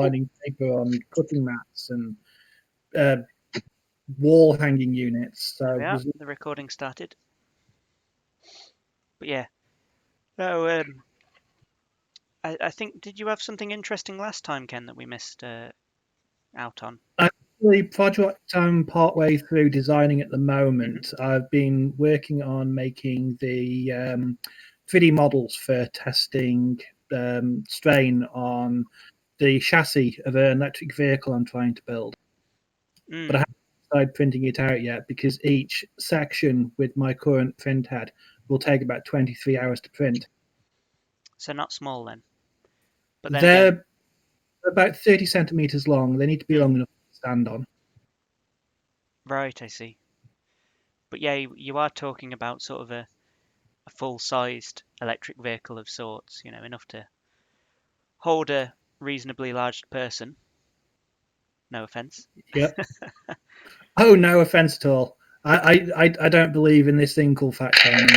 finding paper on cutting mats and wall hanging units. So There we are. The recording started. But yeah. So I think, did you have something interesting last time, Ken, that we missed out on? The project I'm partway through designing at the moment. I've been working on making the 3D models for testing strain on the chassis of an electric vehicle I'm trying to build. But I haven't started printing it out yet because each section with my current print head will take about 23 hours to print. So not small then. But then They're again, about 30 centimeters long. They need to be long enough to stand on. Right, I see. But yeah, you are talking about sort of a full-sized electric vehicle of sorts, enough to hold a reasonably large person. No offense. Yep. Oh, no offense at all. I don't believe in this thing called fact shaming.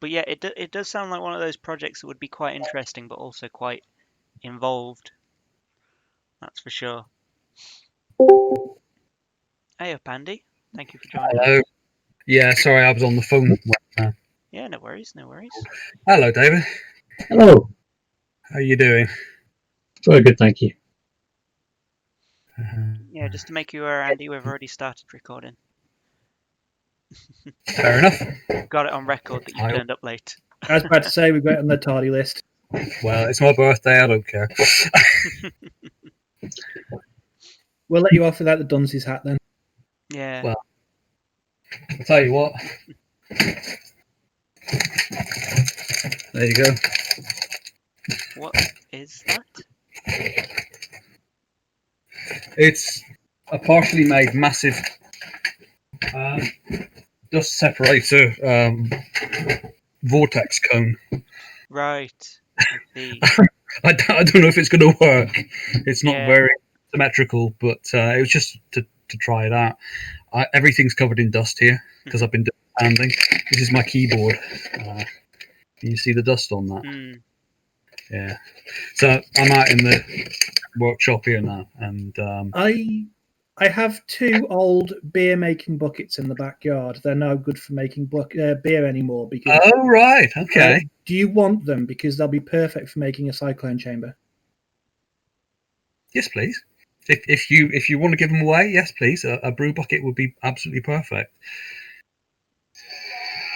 But yeah, it does sound like one of those projects that would be quite interesting, but also quite involved. That's for sure. Hey up, Andy. Thank you for joining Hello. us. Yeah, sorry, I was on the phone. Yeah, no worries, no worries. Hello, David. Hello. How are you doing? Very good, thank you. Yeah, just to make you aware, Andy, we've already started recording. Fair enough. Got it on record that you turned up late. I was about to say we've got it on the tardy list. Well, it's my birthday, I don't care. We'll let you off without the dunce's hat then. Yeah. Well, I'll tell you what. There you go. What is that? It's a partially made massive dust separator vortex cone. Right. I see. I don't know if it's going to work. It's not very symmetrical, but it was just to try it out. Everything's covered in dust here because I've been handling. This is my keyboard. Can you see the dust on that? Yeah. So I'm out in the workshop here now, and I have 2 old beer making buckets in the backyard. They're no good for making beer anymore because. Oh right, okay. Do you want them because they'll be perfect for making a cyclone chamber? Yes, please. If you want to give them away, yes, please. A brew bucket would be absolutely perfect.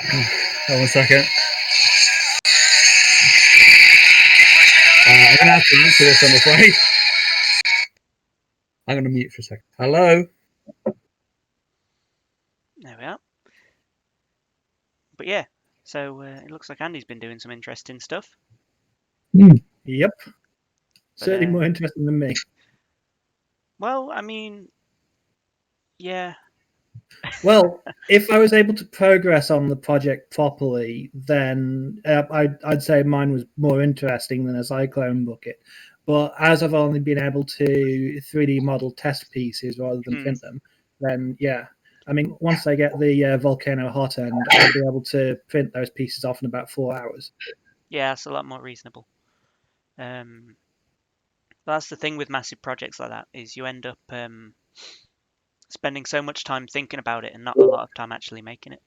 Hold on a second. I'm gonna have to answer this, I'm afraid. I'm gonna mute for a second. Hello. There we are. But yeah, so it looks like Andy's been doing some interesting stuff. Yep. Certainly more interesting than me. Well, I mean, yeah. Well, if I was able to progress on the project properly, then I'd say mine was more interesting than a cyclone bucket. But as I've only been able to 3D model test pieces rather than print them, then yeah. I mean, once I get the Volcano hot end, I'll be able to print those pieces off in about 4 hours. Yeah, that's a lot more reasonable. That's the thing with massive projects like that, is you end up spending so much time thinking about it and not a lot of time actually making it.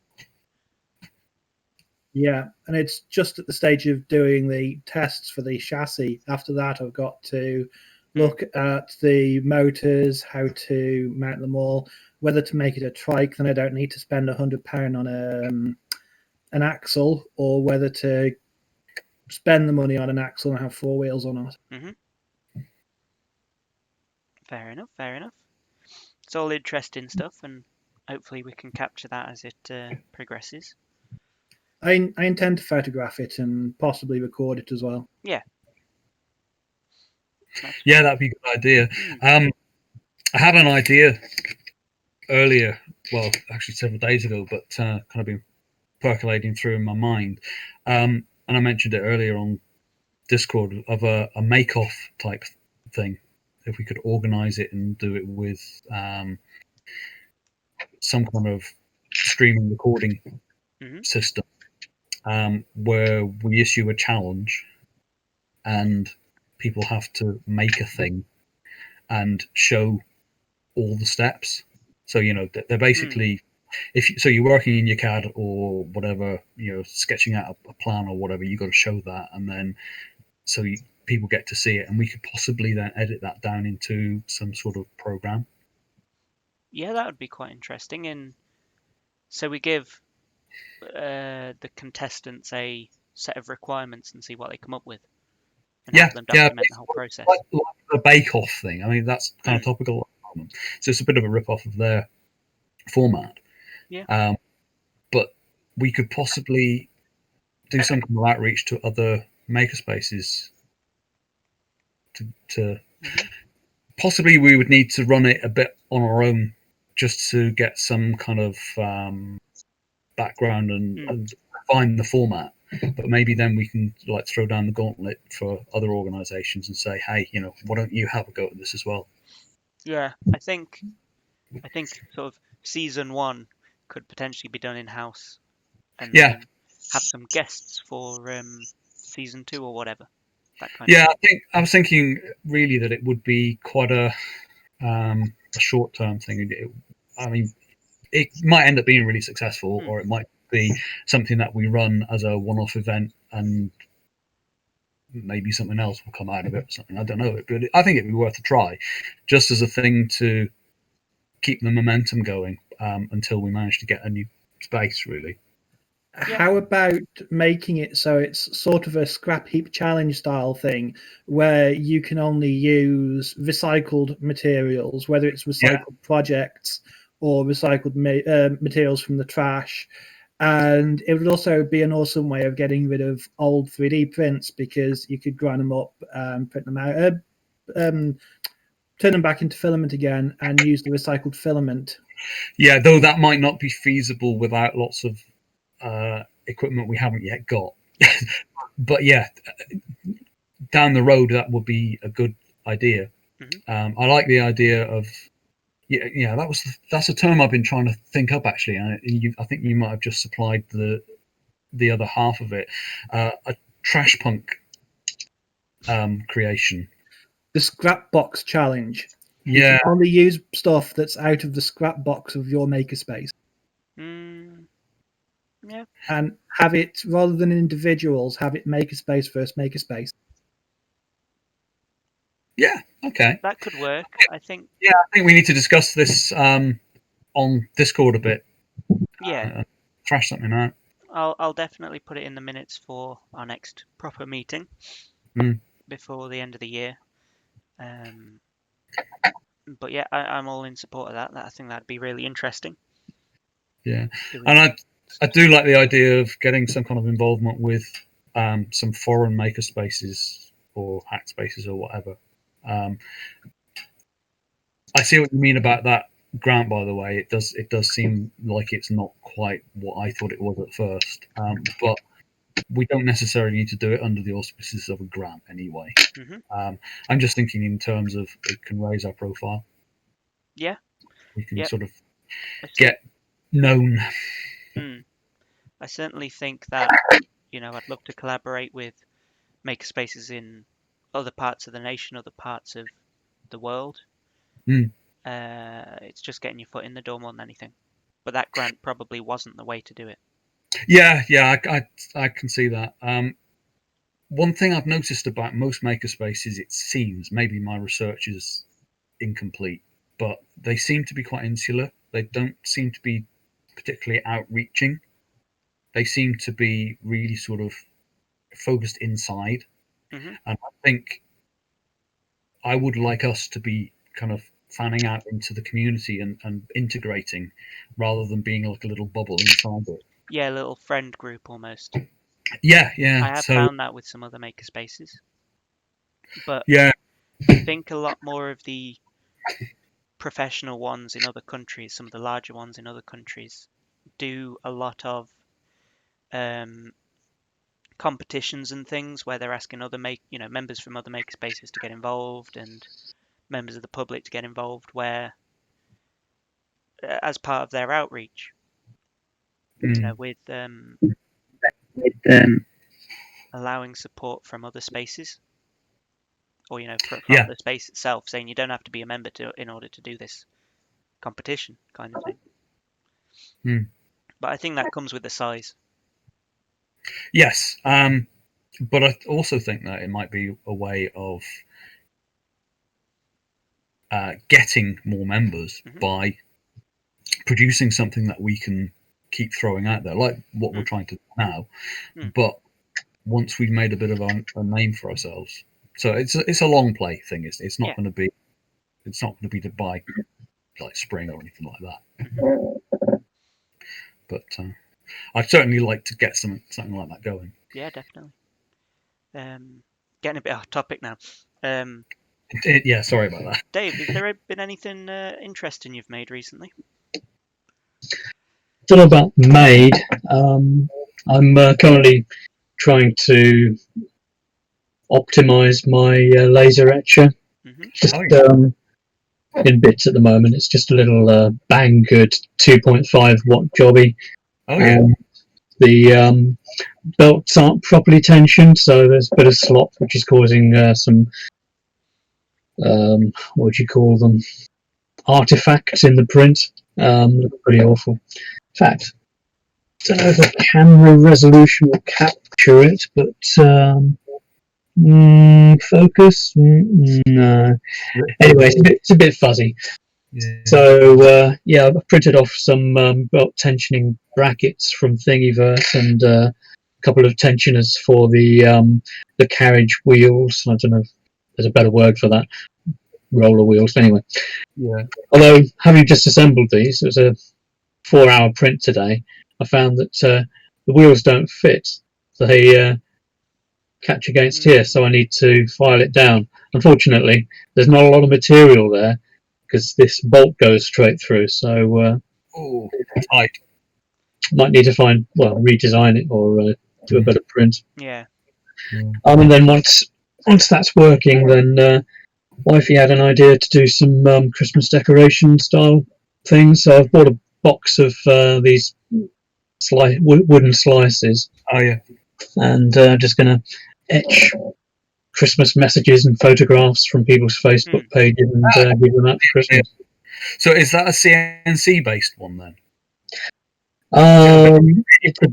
Yeah, and it's just at the stage of doing the tests for the chassis. After that, I've got to look at the motors, how to mount them all, whether to make it a trike, then I don't need to spend £100 on an axle, or whether to spend the money on an axle and have 4 wheels or not. Fair enough, fair enough. It's all interesting stuff, and hopefully we can capture that as it progresses. I intend to photograph it and possibly record it as well. Yeah. Yeah, that'd be a good idea. I had an idea earlier, well, actually several days ago, but kind of been percolating through in my mind. And I mentioned it earlier on Discord of a make-off type thing. If we could organize it and do it with some kind of streaming recording system, where we issue a challenge and people have to make a thing and show all the steps. So they're basically, so you're working in your CAD or whatever, sketching out a plan or whatever, you got to show that, and then people get to see it, and we could possibly then edit that down into some sort of program. Yeah, that would be quite interesting. And so we give the contestants a set of requirements and see what they come up with, and have them document the whole process. Like a bake-off thing. I mean, that's kind of topical at the moment. So it's a bit of a rip-off of their format. Yeah. But we could possibly do some kind of outreach to other makerspaces. To possibly we would need to run it a bit on our own just to get some kind of background and find the format. But maybe then we can throw down the gauntlet for other organisations and say, hey, why don't you have a go at this as well? Yeah, I think sort of season 1 could potentially be done in house, and then have some guests for season 2 or whatever. That kind of thing. I was thinking really that it would be quite a short-term thing. I mean, it might end up being really successful, or it might be something that we run as a one-off event, and maybe something else will come out of it or something. I don't know. But I think it'd be worth a try, just as a thing to keep the momentum going until we manage to get a new space, really. How about making it so it's sort of a scrap heap challenge style thing where you can only use recycled materials, whether it's recycled projects or recycled materials from the trash. And it would also be an awesome way of getting rid of old 3D prints, because you could grind them up, print them out, turn them back into filament again, and use the recycled filament. Yeah, though that might not be feasible without lots of equipment we haven't yet got. But yeah, down the road that would be a good idea. I like the idea of that's a term I've been trying to think up actually, and I think you might have just supplied the other half of it. A trash punk creation. The scrap box challenge. Yeah. You can only use stuff that's out of the scrap box of your makerspace. Yeah. And have it, rather than individuals, have it makerspace versus makerspace. Yeah, okay. That could work, I think. Yeah, I think we need to discuss this on Discord a bit. Yeah. Thrash something out. I'll definitely put it in the minutes for our next proper meeting before the end of the year. But yeah, I'm all in support of that. I think that'd be really interesting. Yeah, and I do like the idea of getting some kind of involvement with some foreign makerspaces or hack spaces or whatever. I see what you mean about that grant, by the way. It does seem like it's not quite what I thought it was at first, but we don't necessarily need to do it under the auspices of a grant anyway. I'm just thinking in terms of it can raise our profile. Yeah, we can sort of get known. I certainly think that I'd love to collaborate with makerspaces in other parts of the nation, other parts of the world. It's just getting your foot in the door more than anything. But that grant probably wasn't the way to do it. Yeah, I can see that. One thing I've noticed about most makerspaces, it seems, maybe my research is incomplete, but they seem to be quite insular. They don't seem to be particularly outreaching. They seem to be really sort of focused inside. And I think I would like us to be kind of fanning out into the community and integrating, rather than being like a little bubble inside it. Yeah, a little friend group almost. Yeah. I have found that with some other makerspaces. But yeah, I think a lot more of the professional ones in other countries, some of the larger ones in other countries, do a lot of competitions and things where they're asking other members from other makerspaces to get involved, and members of the public to get involved, where as part of their outreach, with allowing support from other spaces. or from Yeah. the space itself, saying you don't have to be a member in order to do this competition kind of thing. But I think that comes with the size. Yes, but I also think that it might be a way of getting more members by producing something that we can keep throwing out there, like what we're trying to do now. But once we've made a bit of a name for ourselves, so it's a long play thing. It's not going to be to buy like Spring or anything like that. But I'd certainly like to get something like that going. Yeah, definitely. Getting a bit off topic now. Yeah, sorry about that. Dave, has there been anything interesting you've made recently? Don't know about made. I'm currently trying to optimize my laser etcher. Just in bits at the moment. It's just a little Banggood 2.5 watt jobby. Oh yeah. The belts aren't properly tensioned, so there's a bit of slop, which is causing some what do you call them? Artifacts in the print. Look pretty awful. In fact, I don't know if the camera resolution will capture it, but focus? No. Anyway, it's a bit fuzzy. Yeah. So I've printed off some belt tensioning brackets from Thingiverse and a couple of tensioners for the carriage wheels. I don't know if there's a better word for that. Roller wheels, anyway. Yeah. Although having just assembled these, it was a 4-hour print today. I found that the wheels don't fit. They catch against here, so I need to file it down. Unfortunately, there's not a lot of material there because this bolt goes straight through. So tight. Might need to redesign it or do a better print. Yeah. And then once that's working, then wifey had an idea to do some Christmas decoration style things. So I've bought a box of these wooden slices. Oh yeah. And just going to etch Christmas messages and photographs from people's Facebook pages and give them out for Christmas. So is that a CNC based one then? It's a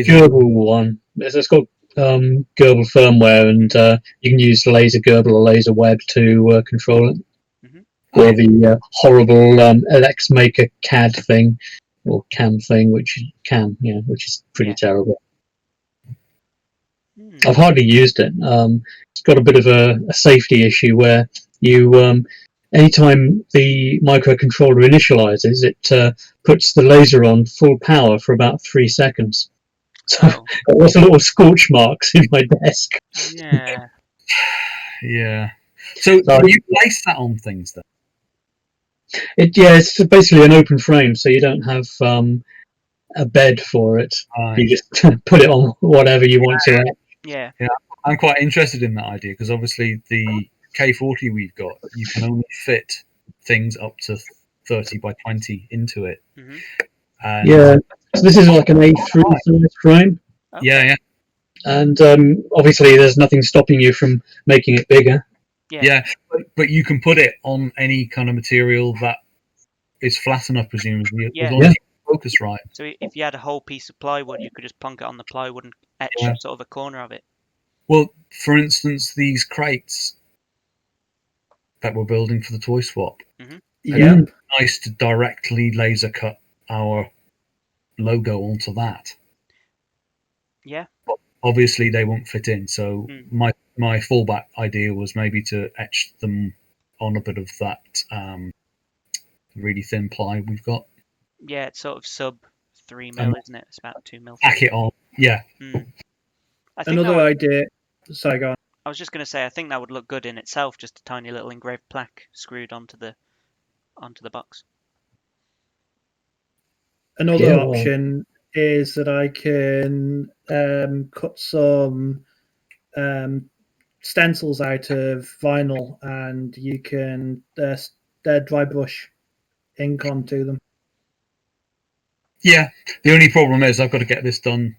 Gerbil one. It's got Gerbil firmware, and you can use laser Gerbil or laser web to control it. Or the horrible LX Maker CAD thing or CAM thing, which is pretty terrible. I've hardly used it. It's got a bit of a safety issue where you, anytime the microcontroller initializes, it puts the laser on full power for about 3 seconds. So there was a little scorch marks in my desk. Yeah. Yeah. So do you place that on things then? It's basically an open frame, so you don't have a bed for it. You just put it on whatever you want to. Yeah. I'm quite interested in that idea because obviously the K40 we've got, you can only fit things up to 30 by 20 into it. So this is like an A3 size frame. Okay. Yeah. And obviously there's nothing stopping you from making it bigger. Yeah, but you can put it on any kind of material that is flat enough, presumably, as long as you focus right. So if you had a whole piece of plywood, you could just plonk it on the plywood and etch sort of a corner of it. Well, for instance, these crates that we're building for the Toy Swap, it's nice to directly laser cut our logo onto that. Yeah. But obviously, they won't fit in, so my fallback idea was maybe to etch them on a bit of that really thin ply we've got. Yeah, it's sort of sub 3 mil, isn't it? It's about 2 mil. Tack it on, yeah. Another idea. Sorry, go on. I was just going to say, I think that would look good in itself, just a tiny little engraved plaque screwed onto the box. Another option is that I can cut some stencils out of vinyl, and you can dry brush ink onto them. Yeah, the only problem is I've got to get this done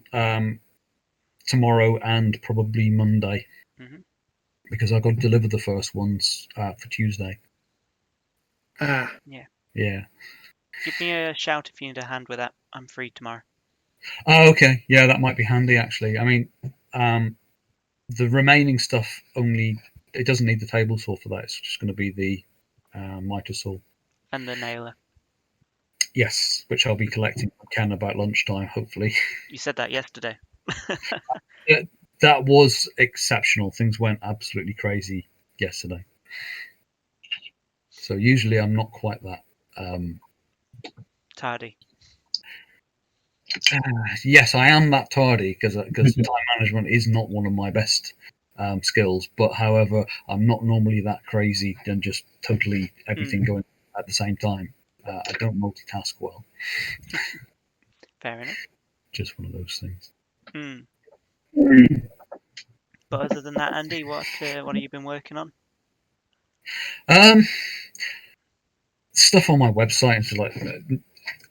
tomorrow and probably Monday. because I got to deliver the first ones for Tuesday. Ah, Yeah. Give me a shout if you need a hand with that. I'm free tomorrow. Oh, okay. Yeah, that might be handy actually. I mean, the remaining stuff it doesn't need the table saw for that. It's just going to be the miter saw. And the nailer. Yes, which I'll be collecting from Ken about lunchtime, hopefully. You said that yesterday. That was exceptional. Things went absolutely crazy yesterday. So usually I'm not quite that. Tardy. Yes, I am that tardy because time management is not one of my best skills. But however, I'm not normally that crazy and just totally everything going at the same time. I don't multitask well. Fair enough. Just one of those things. But other than that, Andy, what have you been working on? Stuff on my website is like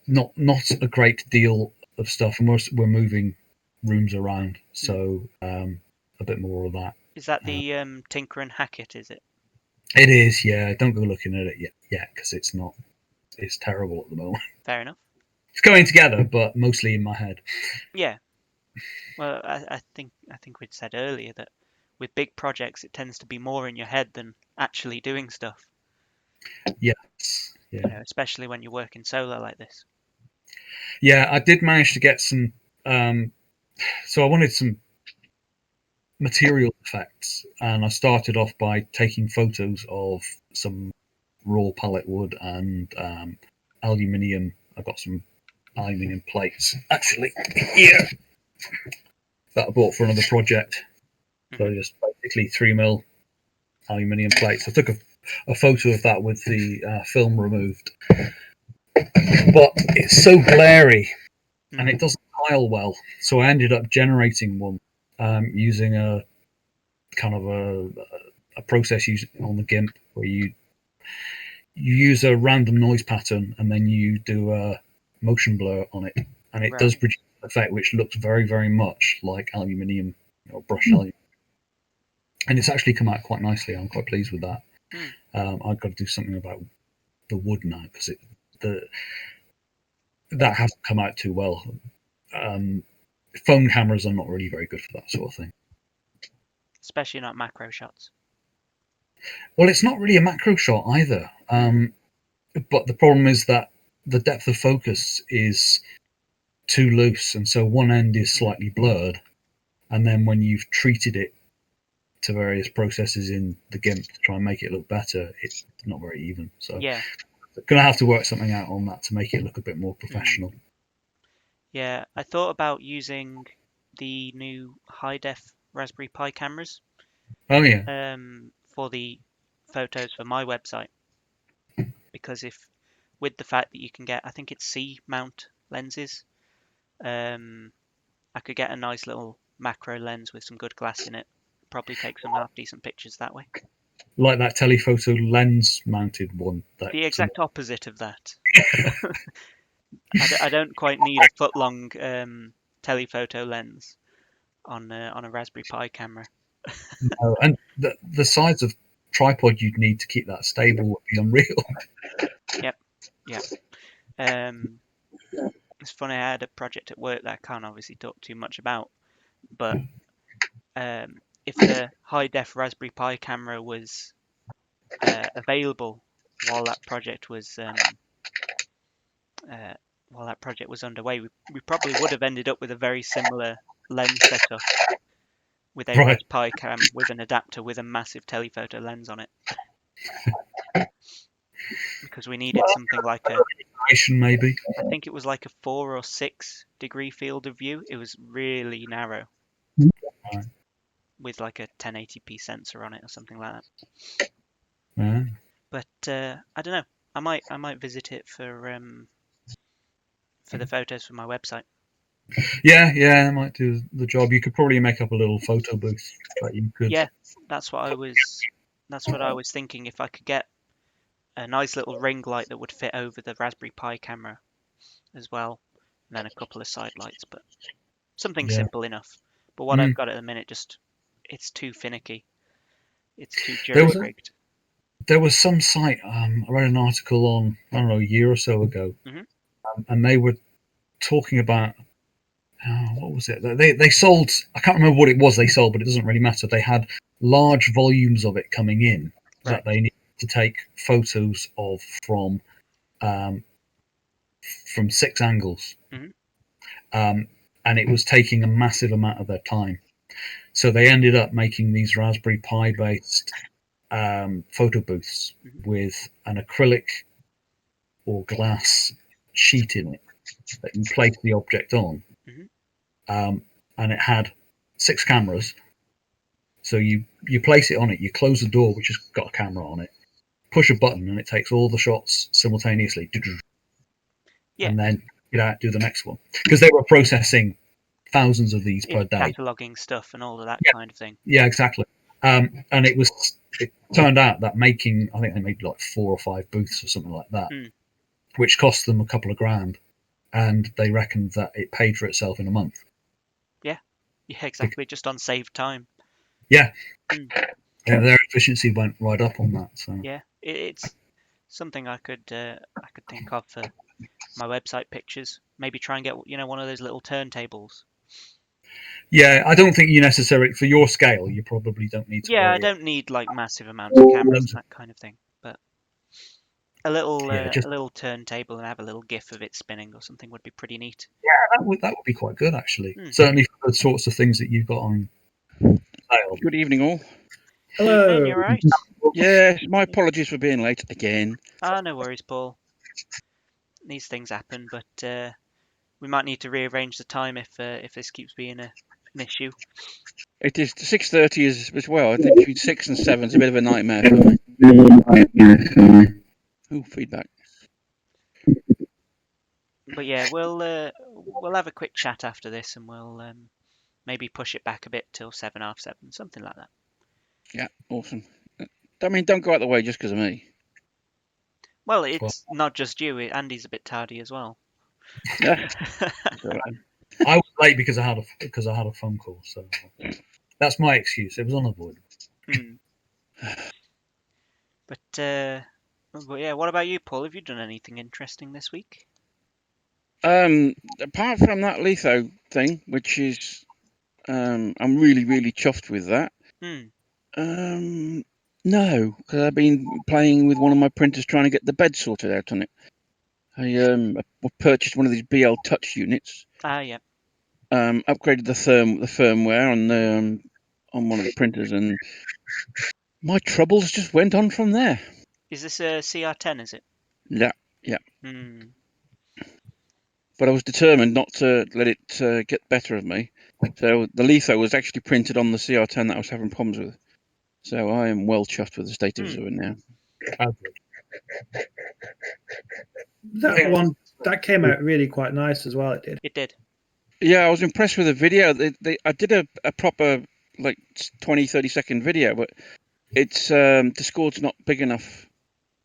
not a great deal of stuff, and we're moving rooms around, so a bit more of that. Is that the Tinker and Hackett? Is it? It is, yeah. Don't go looking at it yet because it's not. It's terrible at the moment. Fair enough. It's going together, but mostly in my head. Yeah. Well, I think we'd said earlier that with big projects, it tends to be more in your head than actually doing stuff. Yes. Yeah. You know, especially when you're working solo like this. Yeah, I did manage to get some. So I wanted some material effects, and I started off by taking photos of some raw pallet wood and aluminium. I got some aluminium plates actually here that I bought for another project. So just basically 3mm aluminium plates. I took a photo of that with the film removed, but it's so glary and it doesn't tile well. So I ended up generating one using a kind of a process used on the GIMP where you use a random noise pattern and then you do a motion blur on it, and it does produce an effect which looks very, very much like aluminium or brushed aluminium. And it's actually come out quite nicely. I'm quite pleased with that. I've got to do something about the wood now because that hasn't come out too well. Phone cameras are not really very good for that sort of thing. Especially not macro shots. Well, it's not really a macro shot either. But the problem is that the depth of focus is too loose, and so one end is slightly blurred. And then when you've treated it to various processes in the GIMP to try and make it look better, it's not very even. So yeah, going to have to work something out on that to make it look a bit more professional. Yeah, I thought about using the new high def Raspberry Pi cameras. Oh yeah. For the photos for my website, because with the fact that you can get, I think it's C mount lenses, I could get a nice little macro lens with some good glass in it. Probably take some half decent pictures that way. Like that telephoto lens mounted one. The exact opposite of that. I don't quite need a foot long telephoto lens on a Raspberry Pi camera. No, and the size of tripod you'd need to keep that stable would be unreal. Yep. It's funny, I had a project at work that I can't obviously talk too much about, but if the high def Raspberry Pi camera was available while that project was underway, we probably would have ended up with a very similar lens setup with a Raspberry Pi cam with an adapter with a massive telephoto lens on it. Because we needed something like maybe. I think it was like a 4 or 6 degree field of view. It was really narrow. With like a 1080p sensor on it or something like that. Yeah. But I don't know. I might visit it for the photos for my website. Yeah, it might do the job. You could probably make up a little photo booth that you could. Yeah, that's what I was thinking. If I could get a nice little ring light that would fit over the Raspberry Pi camera as well, and then a couple of side lights, but something simple enough. But what I've got at the minute, it's too finicky. it's too There was- jury-rigged. There was some site, I read an article on, I don't know, a year or so ago, Mhm. and they were talking about, what was it? They sold, I can't remember what it was they sold, but it doesn't really matter. They had large volumes of it coming in Right. that they needed to take photos of from 6 angles. Mhm. And it was taking a massive amount of their time. So they ended up making these Raspberry Pi based photo booths Mhm. with an acrylic or glass sheet in it that you place the object on. Mhm. And it had 6 cameras. So you place it on it, you close the door, which has got a camera on it, push a button, and it takes all the shots simultaneously. Yeah. And then get out, do the next one. Because they were processing thousands of these per It's day. cataloguing stuff and all of that Yeah. kind of thing. Yeah, exactly. And it turned out that I think they made like 4 or 5 booths or something like that, Mm. which cost them a couple of grand. And they reckoned that it paid for itself in a month. Yeah, exactly. Just on saved time. Yeah. Mm. Yeah, their efficiency went right up on that. So Yeah, it's something I could think of for my website pictures. Maybe try and get one of those little turntables. yeah, I don't think you necessarily, for your scale, you probably don't need to Yeah, I worry. don't need like massive amounts of cameras and that kind of thing, but a little Yeah, just a little turntable and have a little GIF of it spinning or something would be pretty neat. that would be quite good actually. Hmm. Certainly for the sorts of things that you've got on sale. Good evening, all. Hello. Evening, you're right. Yes, my apologies for being late again. Ah, no worries, Paul. These things happen, but we might need to rearrange the time if this keeps being an issue. It is 6:30 as well. I think between 6 and 7 is a bit of a nightmare for me. Ooh, feedback. But yeah, we'll have a quick chat after this, and we'll maybe push it back a bit till 7, half 7, something like that. Yeah, awesome. I mean, don't go out the way just because of me. Well, it's not just you. Andy's a bit tardy as well. Yeah, that's all right. I was late because I had a phone call, so that's my excuse. It was unavoidable. Hmm. But yeah, what about you, Paul? Have you done anything interesting this week? Apart from that litho thing, which is, I'm really, really chuffed with that. Hmm. No, because I've been playing with one of my printers trying to get the bed sorted out on it. I purchased one of these BL Touch units. Ah, yeah. Upgraded the firmware on one of the printers, and my troubles just went on from there. Is this a CR10? Is it? Yeah, Hmm. but I was determined not to let it get better of me. So the litho was actually printed on the CR10 that I was having problems with. So I am well chuffed with the state of it now. That Yeah. one that came out really quite nice as well. It did. It did. Yeah, I was impressed with the video. I did a proper like 20-30 second video, but it's Discord's not big enough.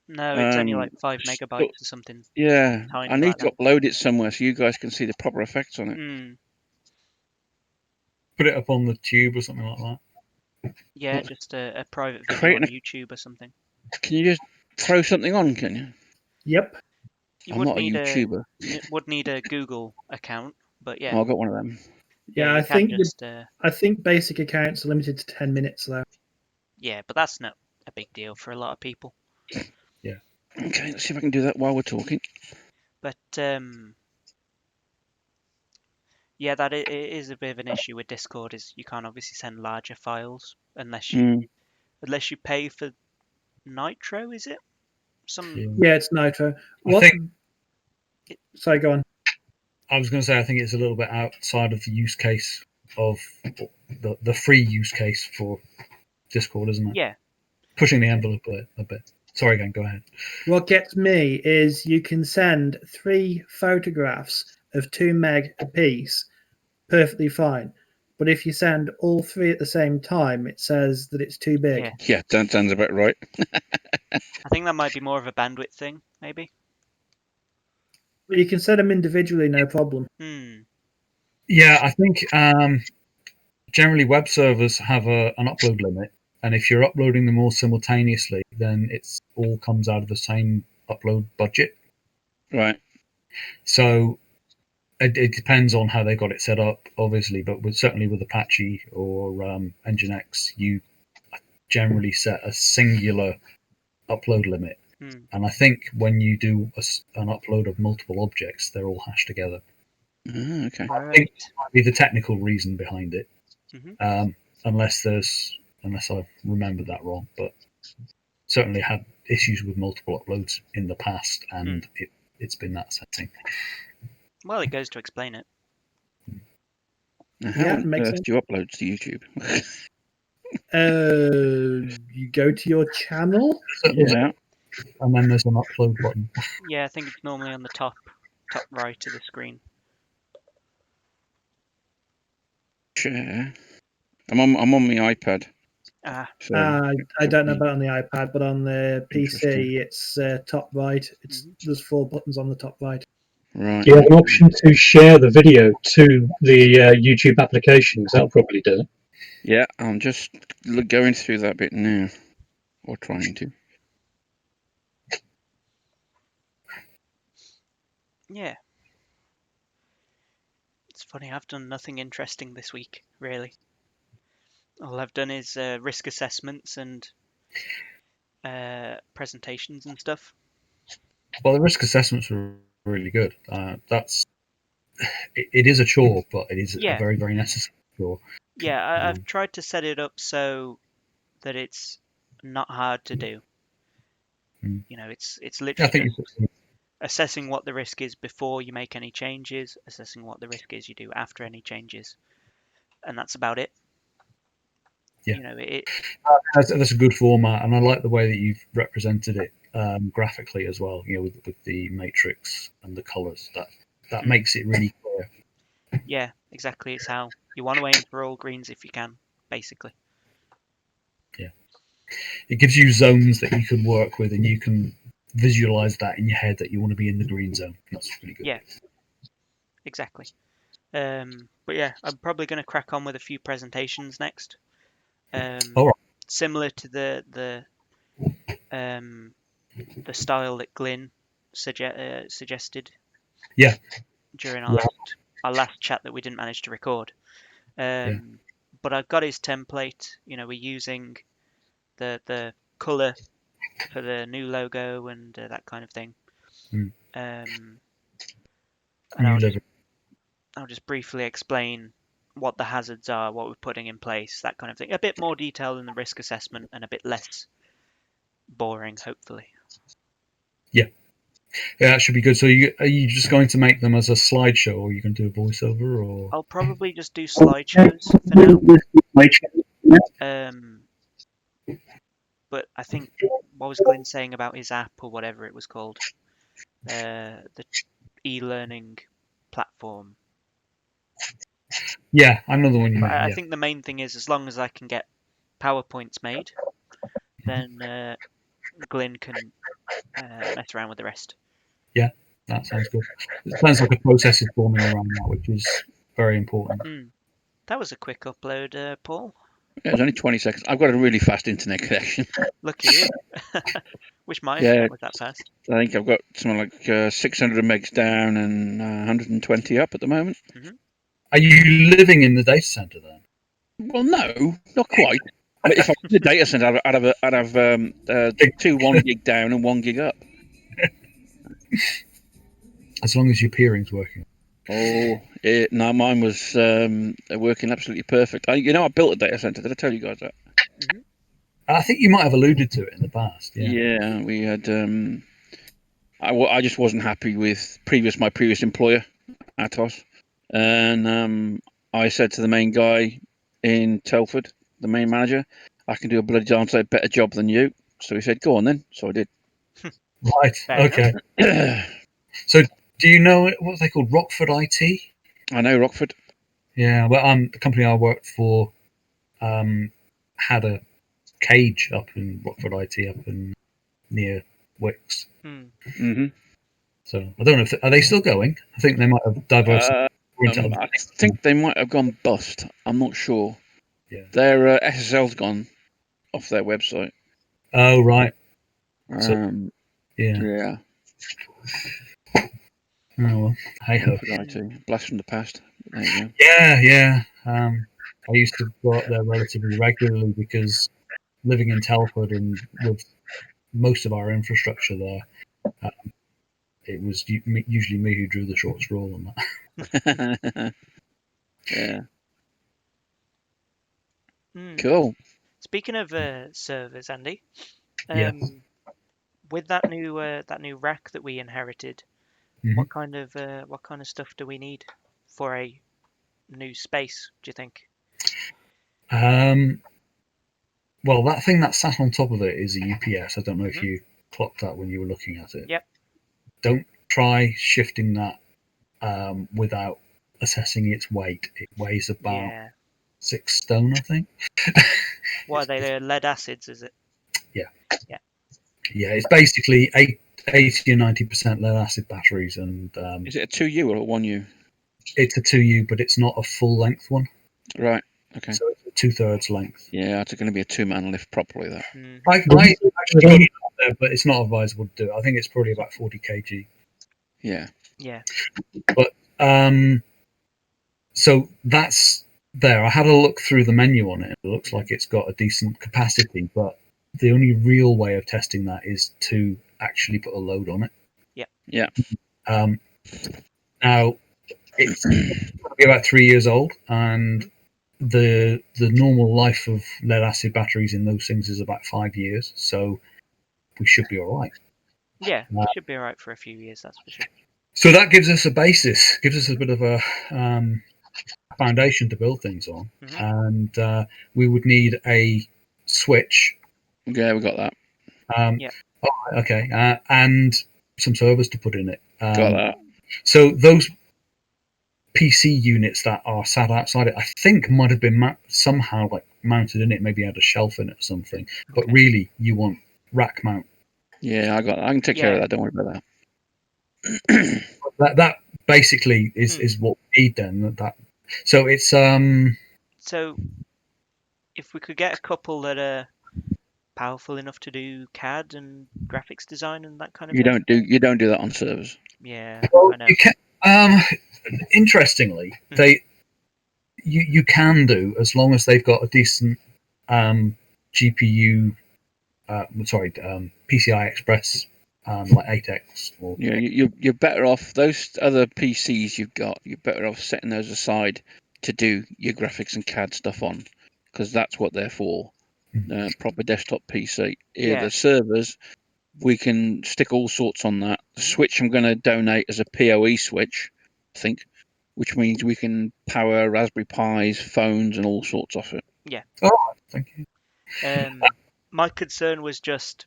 No, it's only like 5 so- megabytes or something. Yeah, Tiny I need like to upload it somewhere so you guys can see the proper effects on it. Hmm. Put it up on the tube or something like that. Yeah, What? just a private video Creating on YouTube or something. Can you just throw something on? Can you? Yep. You I'm would not a need YouTuber. would need a Google account, but yeah, Oh, I've got one of them. Yeah, you I can think just I think basic accounts are limited to 10 minutes though. yeah, but that's not a big deal for a lot of people. Okay, let's see if I can do that while we're talking. But yeah, that it is a bit of an issue with Discord. Is you can't obviously send larger files unless you pay for Nitro. Is it some? Yeah, it's Nitro. I think Sorry, go on. I was going to say I think it's a little bit outside of the use case of the free use case for Discord, isn't it? Yeah. Pushing the envelope a bit. Sorry, again, go ahead. What gets me is you can send 3 photographs of 2 meg apiece, perfectly fine. But if you send all 3 at the same time, it says that it's too big. Yeah. Yeah, that sounds about right. I think that might be more of a bandwidth thing, maybe. But you can send them individually, no problem. Yeah, I think generally web servers have an upload limit, and if you're uploading them all simultaneously, then it's all comes out of the same upload budget. Right. So it depends on how they got it set up, obviously, but certainly with Apache or Nginx, you generally set a singular upload limit. And I think when you do an upload of multiple objects, they're all hashed together. Okay. I think that might be the technical reason behind it, Mhm. unless I remember that wrong. But certainly had issues with multiple uploads in the past, and it's been that setting. Well, it goes to explain it. Now, how Yeah, on makes earth sense. do you upload to YouTube? You go to your channel. Yeah. And then there's an upload button. Yeah, I think it's normally on the top right of the screen. Share. I'm on my iPad. Ah, So I don't know about on the iPad, but on the Interesting. PC, it's top right. There's 4 buttons on the top right. right. You have an option to share the video to the YouTube application, 'cause that'll probably do it. Yeah, I'm just going through that bit now, or trying to. yeah. It's funny, I've done nothing interesting this week, really. All I've done is risk assessments and presentations and stuff. Well, the risk assessments were really good. It is a chore, but it is Yeah. a very, very necessary chore. Yeah, I've tried to set it up so that it's not hard to do. You know, it's I literally think just assessing what the risk is before you make any changes, assessing what the risk is you do after any changes, and that's about it. Yeah. You know, that's a good format, and I like the way that you've represented it graphically as well. You know, with the matrix and the colours, that makes it really clear. yeah, exactly. It's how you want to aim for all greens if you can, basically. Yeah, it gives you zones that you can work with, and you can visualize that in your head that you want to be in the green zone. That's really good. Yeah, exactly. But yeah, I'm probably going to crack on with a few presentations next. All right. Similar to the style that Glyn suggested. Yeah. During our last chat that we didn't manage to record. But I've got his template. You know, we're using the color for the new logo and that kind of thing. And I'll just briefly explain what the hazards are, what we're putting in place, that kind of thing. A bit more detail in the risk assessment and a bit less boring, hopefully. Yeah, that should be good. So are you just going to make them as a slideshow, or are you going to do a voiceover, or? I'll probably just do slideshows for now. But I think, what was Glyn saying about his app or whatever it was called? The e-learning platform. Yeah, I know the one you mean. I think the main thing is, as long as I can get PowerPoints made, then Glyn can mess around with the rest. Yeah, that sounds good. It sounds like a process is forming around that, which is very important. That was a quick upload, Paul. Yeah, it's only 20 seconds. I've got a really fast internet connection. Look at you. Wish mine was that fast. I think I've got something like 600 megs down and 120 up at the moment. Are you living in the data center then? Well, no, not quite. I mean, if I was in a data center, I'd have 2 1 gig down and 1 gig up. As long as your peering's working. Oh, no, mine was working absolutely perfect. I built a data center. Did I tell you guys that? I think you might have alluded to it in the past. Yeah, we had. I just wasn't happy with my previous employer, Atos, and I said to the main guy in Telford, the main manager, I can do a bloody darn sight better job than you. So he said, "Go on then." So I did. Right. Okay. So, do you know what they called? Rockford IT. I know Rockford. Yeah, well, the company I worked for had a cage up in Rockford IT, up in near Wicks. So I don't know if are they still going. I think they might have diversified. I think they might have gone bust. I'm not sure. Yeah. Their SSL's gone, off their website. Oh, right. So- Um, Yeah. yeah, Oh, well. Hey ho. IT. Blast from the past. There you go. Yeah. I used to go up there relatively regularly because living in Telford and with most of our infrastructure there, it was usually me who drew the short straw on that. Yeah, Hmm. cool. Speaking of servers, Andy, Yeah. with that new rack that we inherited, Mhm. what kind of stuff do we need for a new space? Do you think? Well, that thing that sat on top of it is a UPS. I don't know if Mhm. you clocked that when you were looking at it. Yep. Don't try shifting that without assessing its weight. It weighs about Yeah. 6 stone, I think. What are they? They're lead acids, is it? Yeah, it's basically 80 or 90% lead acid batteries, and Is it a 2U or a 1U? it's a 2U, but it's not a full length one. Right. Okay. So it's a 2/3 length. Yeah, it's going to be a 2-man lift properly. That. Mm. I actually got it out there, but it's not advisable to do it. I think it's probably about 40 kg. Yeah. Yeah. So that's there. I had a look through the menu on it. It looks like it's got a decent capacity, but the only real way of testing that is to actually put a load on it. Yeah. Now it's probably about 3 years old, and the normal life of lead acid batteries in those things is about 5 years. So we should be all right. Yeah. We should be alright for a few years, that's for sure. So that gives us a basis, gives us a bit of a foundation to build things on, Mhm. and we would need a switch. Yeah, we got that. Yeah. Okay, and some servers to put in it. Got that. So those PC units that are sat outside it, I think might have been somehow like mounted in it. Maybe had a shelf in it or something. But Okay. really, you want rack mount. Yeah, I got that. I can take care of Yeah. that. Don't worry about that. That basically is what we need then. So it's So if we could get a couple that are powerful enough to do CAD and graphics design and that kind of You thing. don't do that on servers. Yeah, well, I know. you can. Interestingly, you can do as long as they've got a decent GPU. PCI Express, like 8X. Or Yeah, you're better off those other PCs you've got. You're better off setting those aside to do your graphics and CAD stuff on, because that's what they're for. Proper desktop PC. Yeah. The servers, we can stick all sorts on that. The switch I'm going to donate as a PoE switch, I think, which means we can power Raspberry Pis, phones, and all sorts off it. Yeah. Oh, thank you. My concern was just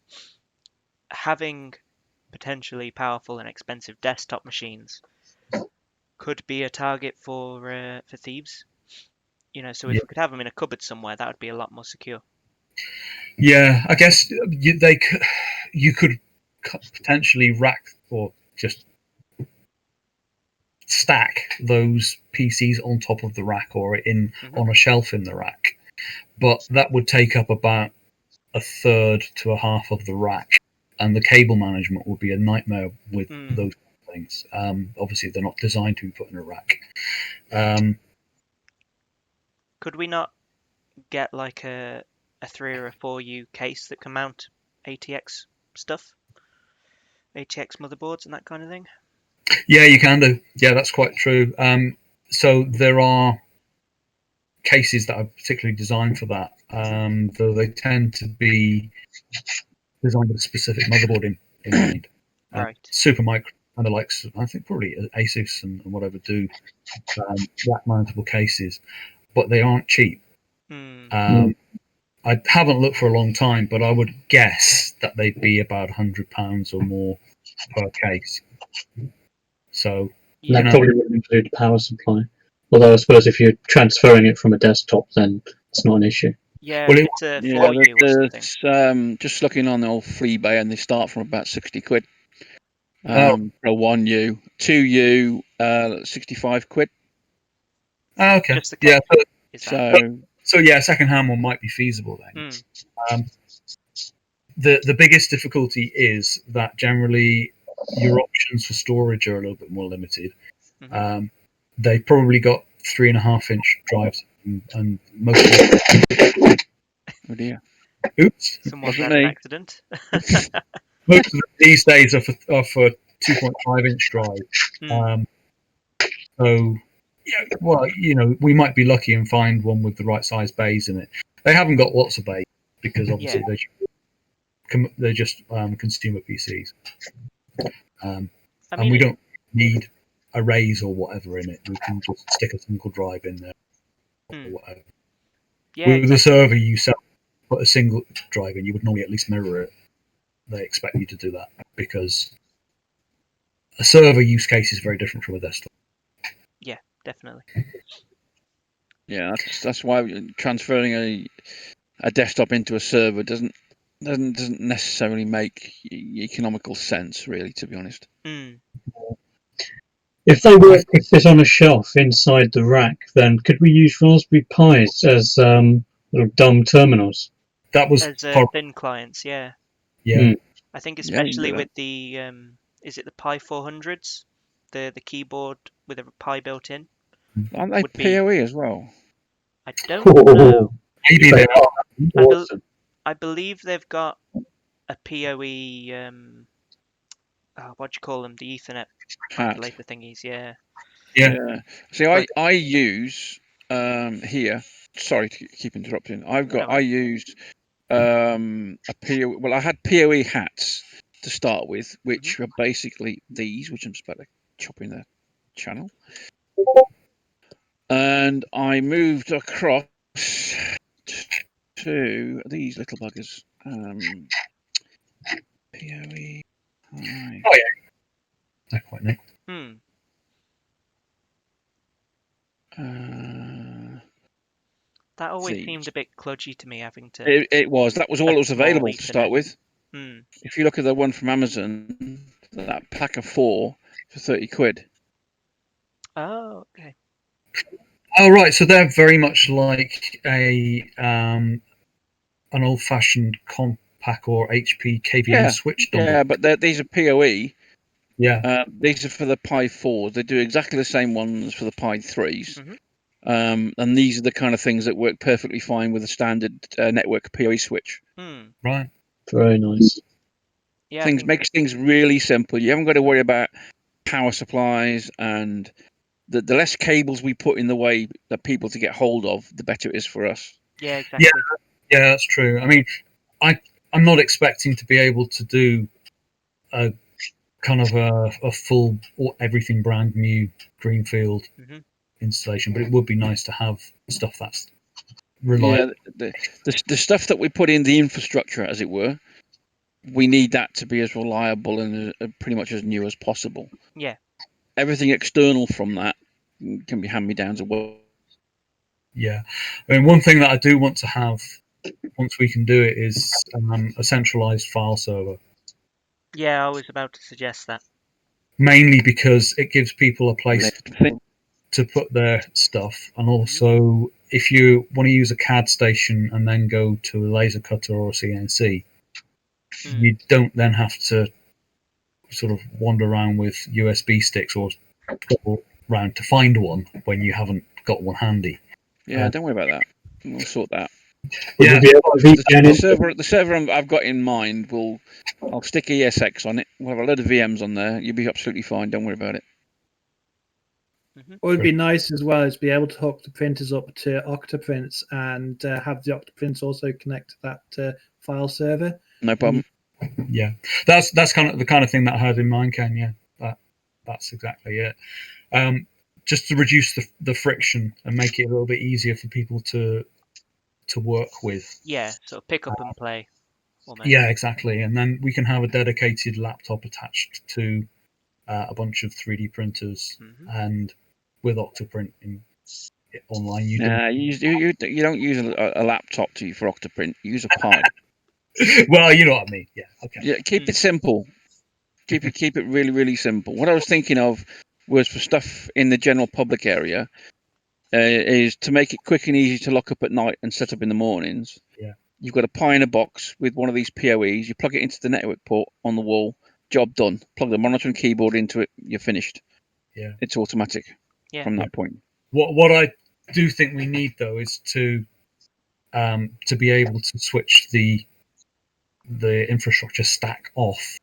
having potentially powerful and expensive desktop machines could be a target for thieves. You know, so if Yeah. we could have them in a cupboard somewhere, that would be a lot more secure. Yeah, I guess you could potentially rack or just stack those PCs on top of the rack or on a shelf in the rack, but that would take up about a third to a half of the rack, and the cable management would be a nightmare with those things. Obviously, they're not designed to be put in a rack. Could we not get like a 3 or a 4U case that can mount ATX stuff? ATX motherboards and that kind of thing? Yeah, you can do. Yeah, that's quite true. So there are cases that are particularly designed for that, though they tend to be designed with a specific motherboard in mind. Right. Supermicro and the likes, I think probably Asus and whatever do rack mountable cases, but they aren't cheap. I haven't looked for a long time, but I would guess that they'd be about £100 or more per case. So Yeah. That probably wouldn't include power supply. Although I suppose if you're transferring it from a desktop, then it's not an issue. Yeah, Well, if it's a 4U or something. Just looking on the old Fleabay, and they start from about 60 quid. For a 1U, 2U, 65 quid. Okay. Just the case. Yeah. Is that? So So yeah, a second-hand one might be feasible then. Mm. The biggest difficulty is that generally your options for storage are a little bit more limited. Mhm. They probably got 3.5-inch drives, and most of Oh dear. oops, Someone's Wasn't had an me. accident. most of them these days are for 2.5-inch drive. Mm. So yeah, well, we might be lucky and find one with the right size bays in it. They haven't got lots of bays because obviously they're just consumer PCs, I and mean, we don't need arrays or whatever in it. We can just stick a single drive in there or Mm. whatever. yeah, With the exactly. server you set, put a single drive in, you would normally at least mirror it. They expect you to do that because a server use case is very different from a desktop. Yeah, definitely. Yeah, that's why transferring a desktop into a server doesn't necessarily make economical sense, really, to be honest. Mm. If they were to fit on a shelf inside the rack, then could we use Raspberry Pis as little dumb terminals? That was As thin clients, yeah. yeah. I think Yeah, you can do especially that. with the is it the Pi 400s, the keyboard with a Pi built in Aren't they would be. PoE as well? I don't know. Maybe They they are awesome. I believe they've got a PoE. What do you call them? The Ethernet Hat. converter thingies. Yeah. Yeah. See, But I use here. Sorry to keep interrupting. no I worries. use a PoE. Well, I had PoE hats to start with, which are basically these, which I'm just about to chop in the channel. And I moved across to these little buggers. PoE. Hi. Oh yeah, they're quite neat. Hmm. That always These. seemed a bit kludgy to me, having to It was. That was all a that was small available to Ethernet. start with. Hmm. If you look at the one from Amazon, that pack of 4 for 30 quid. Oh, okay. Oh right, so they're very much like an old-fashioned Compaq or HP KVM Yeah, switch dongle. yeah, but these are PoE. Yeah, These are for the Pi 4s. They do exactly the same ones for the Pi 3s. Mhm. And these are the kind of things that work perfectly fine with a standard network PoE switch. Hmm. right. Very nice. Yeah, I think. Makes things really simple. You haven't got to worry about power supplies, and the less cables we put in the way that people to get hold of, the better it is for us. Yeah, exactly. Yeah, that's true. I mean, I'm not expecting to be able to do a kind of a full or everything brand new greenfield Mhm. installation, but it would be nice to have stuff that's Yeah, reliable. the stuff that we put in the infrastructure, as it were, we need that to be as reliable and pretty much as new as possible. Yeah. Everything external from that can be hand-me-downs as well. Yeah, I mean, one thing that I do want to have once we can do it is a centralized file server. Yeah, I was about to suggest that. Mainly because it gives people a place Thing. to put their stuff, and also if you want to use a CAD station and then go to a laser cutter or a CNC, Hmm. you don't then have to sort of wander around with USB sticks or go around to find one when you haven't got one handy. Yeah, don't worry about that. We'll sort that. Would Yeah, we be able to VPN The server I've got in mind I'll stick ESX on it. We'll have a load of VMs on there. You'll be absolutely fine. Don't worry about it. Mhm. What would be nice as well is be able to hook the printers up to Octoprints and have the Octoprints also connect to that file server. No problem. yeah, that's kind of the kind of thing that I had in mind, Ken. Yeah, that's exactly it. Just to reduce the friction and make it a little bit easier for people to work with. Yeah, sort of pick up and play. Almost. Yeah, exactly. And then we can have a dedicated laptop attached to a bunch of 3D printers, Mhm. and with Octoprint online, you Nah, you don't use a laptop for Octoprint. You use a Pi. don't. Well, you know what I mean. Yeah. Okay. Yeah, keep it simple. Keep it really, really simple. What I was thinking of was for stuff in the general public area. is to make it quick and easy to lock up at night and set up in the mornings. Yeah. You've got a Pi in a box with one of these PoEs. You plug it into the network port on the wall. Job done. Plug the monitor and keyboard into it. You're finished. Yeah. It's automatic from that point. What I do think we need though is to be able to switch the infrastructure stack off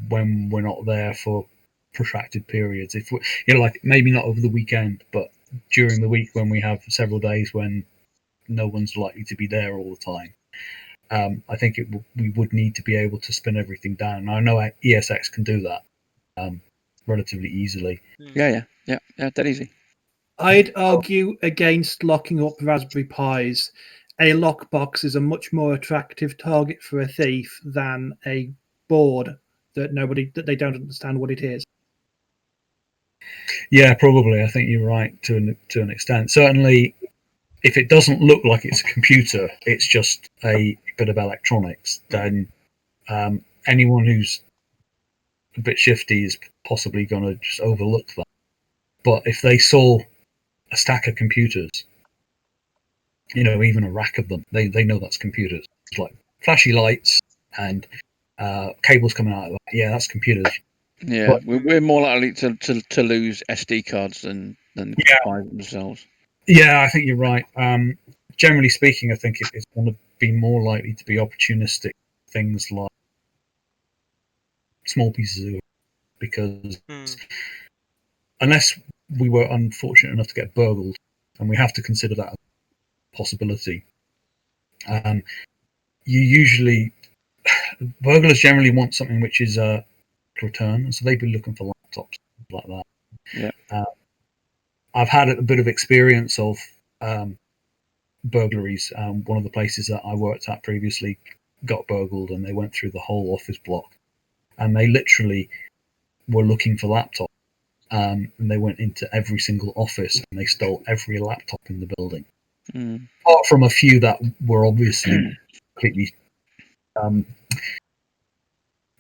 when we're not there for protracted periods. If we, like maybe not over the weekend, but during the week when we have several days when no one's likely to be there all the time. I think we would need to be able to spin everything down. Now, I know ESX can do that relatively easily. Yeah, that easy. I'd argue against locking up Raspberry Pis. A lockbox is a much more attractive target for a thief than a board that they don't understand what it is. Yeah, probably. I think you're right to an extent. Certainly, if it doesn't look like it's a computer, it's just a bit of electronics, then anyone who's a bit shifty is possibly going to just overlook that. But if they saw a stack of computers, even a rack of them, they know that's computers. It's like flashy lights and cables coming out of that. Yeah, that's computers. Yeah, but we're more likely to lose SD cards than buy themselves. Yeah, I think you're right. Generally speaking, I think it's going to be more likely to be opportunistic things like small pieces of, because unless we were unfortunate enough to get burgled, and we have to consider that a possibility, burglars generally want something which is a return, and so they'd be looking for laptops like that. Yeah. I've had a bit of experience of burglaries. One of the places that I worked at previously got burgled, and they went through the whole office block, and they literally were looking for laptops. And they went into every single office and they stole every laptop in the building. Apart from a few that were obviously completely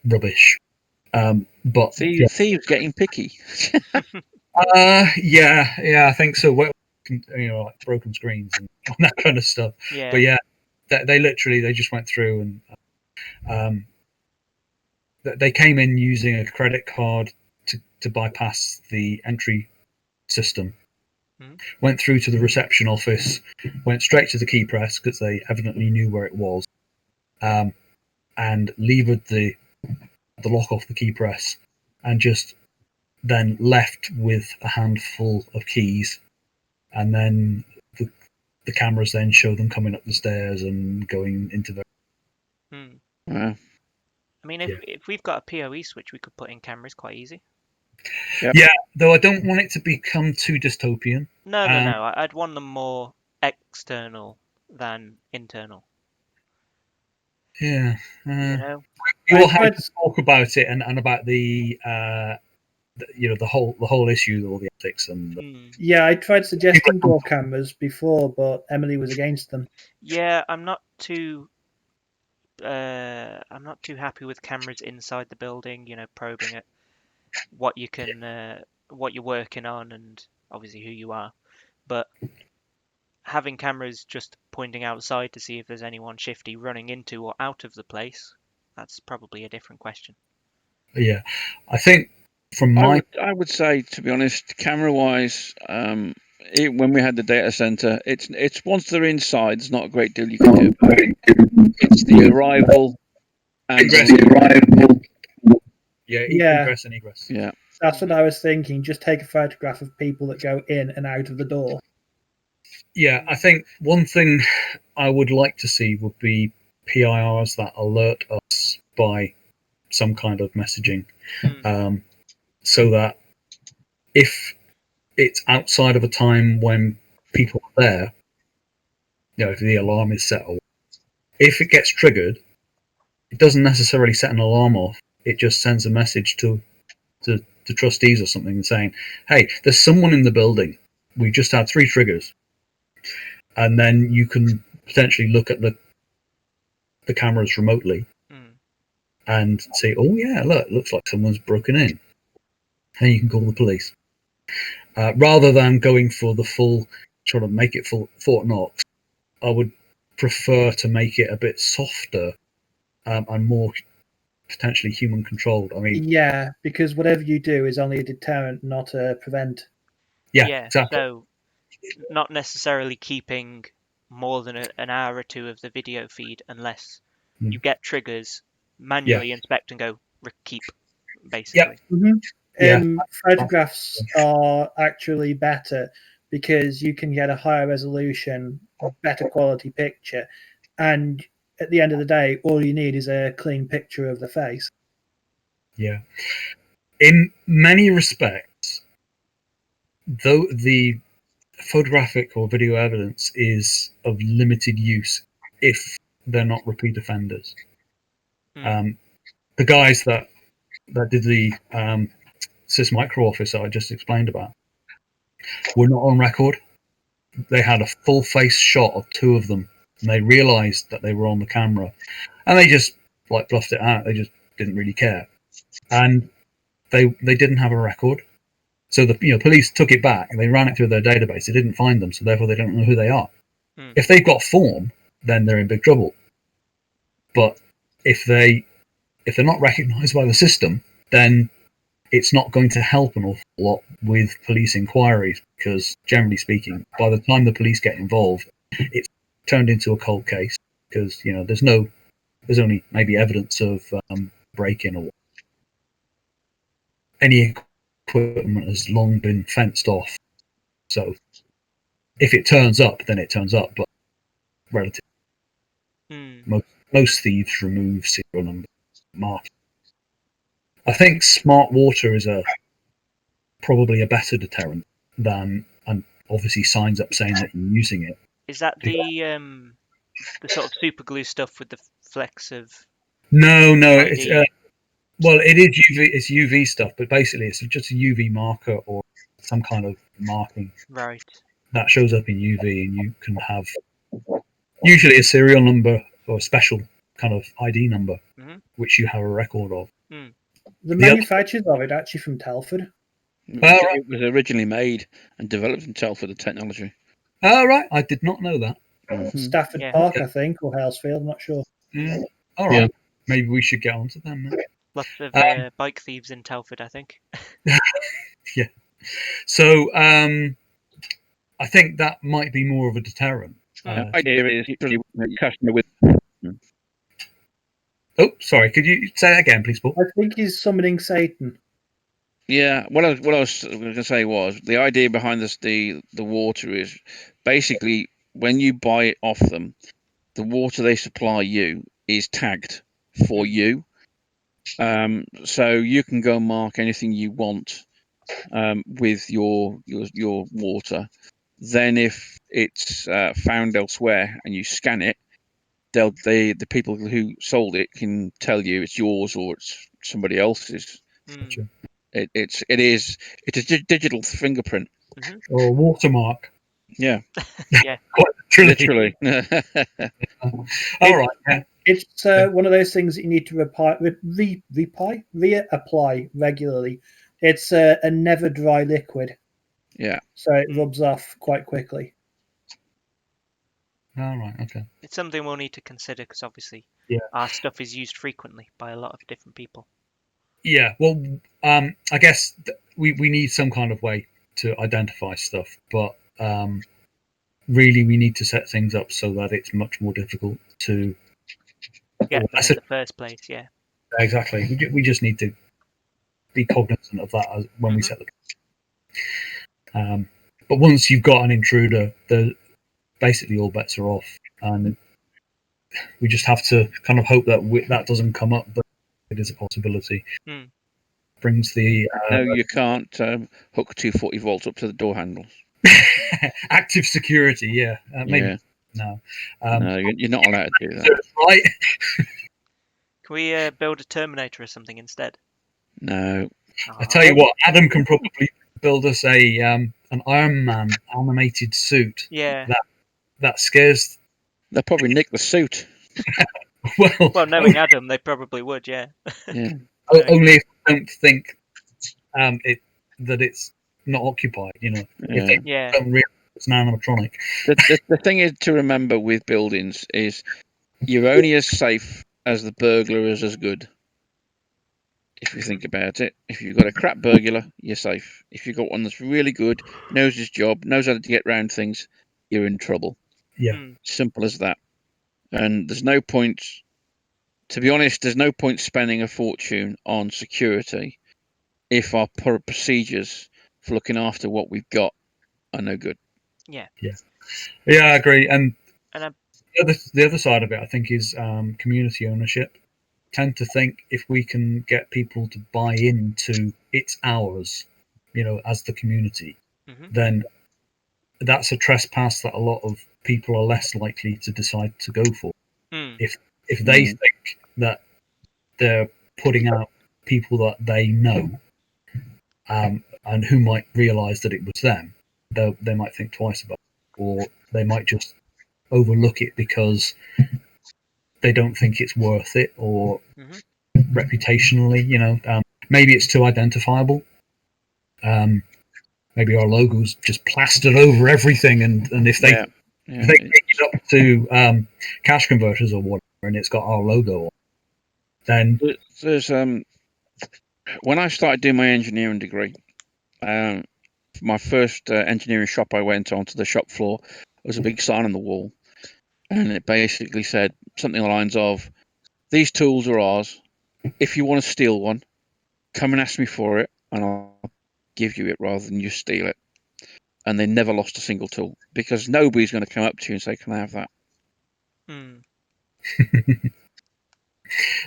rubbish. But thieves getting picky. I think so. Like broken screens and that kind of stuff. Yeah. But yeah, they just went through and they came in using a credit card to bypass the entry system. Went through to the reception office, went straight to the key press because they evidently knew where it was, and levered the lock off the key press, and just then left with a handful of keys, and then the cameras then show them coming up the stairs and going into the. Wow. I mean, if we've got a PoE switch, we could put in cameras quite easy. Yep. Yeah, though I don't want it to become too dystopian. No. I'd want them more external than internal. Yeah. We will have to talk about it and about the whole issue, all the ethics and. Yeah, I tried suggesting door cameras before, but Emily was against them. Yeah, I'm not too happy with cameras inside the building. Probing at what you can, what you're working on, and obviously who you are. But having cameras just pointing outside to see if there's anyone shifty running into or out of the place, that's probably a different question. Yeah, I think I would say, to be honest, camera wise, when we had the data center, it's once they're inside, there's not a great deal you can do. It's the arrival and ingress and egress. Yeah, that's what I was thinking. Just take a photograph of people that go in and out of the door. Yeah, I think one thing I would like to see would be PIRs that alert us by some kind of messaging, so that if it's outside of a time when people are there, if the alarm is set, or if it gets triggered, it doesn't necessarily set an alarm off. It just sends a message to the trustees or something saying, "Hey, there's someone in the building. We just had 3 triggers." And then you can potentially look at the cameras remotely and say, "Oh yeah, look, it looks like someone's broken in," and you can call the police. Rather than going for the full sort of make it Fort Knox, I would prefer to make it a bit softer and more potentially human controlled. I mean, Yeah, because whatever you do is only a deterrent, not a prevent. yeah, exactly. So not necessarily keeping more than an hour or two of the video feed unless you get triggers, manually inspect and go keep, basically. Yeah. Photographs are actually better because you can get a higher resolution, better quality picture, and at the end of the day, all you need is a clean picture of the face. Yeah. In many respects, though the photographic or video evidence is of limited use if they're not repeat offenders. The guys that did the Sys Micro office that I just explained about were not on record. They had a full face shot of two of them, and they realised that they were on the camera, and they just like bluffed it out. They just didn't really care, and they didn't have a record. So the police took it back and they ran it through their database. They didn't find them, so therefore they don't know who they are. If they've got form, then they're in big trouble. But if they're not recognised by the system, then it's not going to help an awful lot with police inquiries, because generally speaking, by the time the police get involved, it's turned into a cold case because there's only maybe evidence of break-in, or any equipment has long been fenced off. So if it turns up, then it turns up, but relatively. Most thieves remove serial number marking. I think smart water is probably a better deterrent than, and obviously signs up saying that you're using it. Is that the sort of super glue stuff with the flecks of? No, ID? it's well, it is UV. It's UV stuff, but basically it's just a UV marker or some kind of marking that shows up in UV, and you can have usually a serial number or a special kind of ID number, which you have a record of. The manufacturers of it actually from Telford. It was originally made and developed in Telford, the technology. Oh, right. I did not know that. Stafford Park, I think, or Housefield, I'm not sure. All right. Maybe we should get onto them then. Lots of bike thieves in Telford, I think. Yeah. So I think that might be more of a deterrent. The idea is usually customer with. Oh, sorry. Could you say that again, please, Paul? I think he's summoning Satan. Yeah, what I was going to say was the idea behind this, the water is basically when you buy it off them, the water they supply you is tagged for you, so you can go and mark anything you want with your water. Then if it's found elsewhere and you scan it, the people who sold it can tell you it's yours or it's somebody else's. Gotcha. It's a digital fingerprint or watermark. Yeah. Yeah. Quite literally. All right. Yeah. It's one of those things that you need to reapply regularly. It's a never dry liquid. Yeah. So it rubs off quite quickly. All right. Okay. It's something we'll need to consider because obviously our stuff is used frequently by a lot of different people. Yeah. Well, I guess we need some kind of way to identify stuff, but really we need to set things up so that it's much more difficult to get them in the first place. Yeah. Exactly. We just need to be cognizant of that when we set the. But once you've got an intruder, basically all bets are off, and we just have to kind of hope that that doesn't come up, but it is a possibility. Brings the no, you can't hook 240 volts up to the door handles. Active security, yeah. Maybe no. No, you're not allowed to do that. Right. Can we build a Terminator or something instead? No. I tell you what, Adam can probably build us an Iron Man animated suit. Yeah. That scares. They'll probably nick the suit. well, knowing Adam, they probably would. Yeah. Yeah. Only if I don't think that it's not occupied. You know. Yeah. If they don't realize It's an animatronic. The thing is to remember with buildings is you're only as safe as the burglar is as good. If you think about it, if you've got a crap burglar, you're safe. If you've got one that's really good, knows his job, knows how to get around things, you're in trouble. Yeah. Mm. Simple as that. And there's no point, to be honest, there's no point spending a fortune on security if our procedures for looking after what we've got are no good. Yeah. Yeah, I agree. And And the other side of it, I think, is community ownership. Tend to think if we can get people to buy into it's ours, as the community, Mhm. then that's a trespass that a lot of people are less likely to decide to go for. Mm. If they Mm. think that they're putting out people that they know, and who might realise that it was them, they might think twice about it, or they might just overlook it because they don't think it's worth it, or Mhm. reputationally, maybe it's too identifiable. Maybe our logo's just plastered over everything, and if they Yeah. take it up to cash converters or whatever, and it's got our logo on, then There's when I started doing my engineering degree, my first engineering shop I went on to the shop floor, there was a big sign on the wall, and it basically said something along the lines of, "These tools are ours. If you want to steal one, come and ask me for it, and I'll give you it rather than you steal it." And they never lost a single tool because nobody's going to come up to you and say, "Can I have that?" Mm.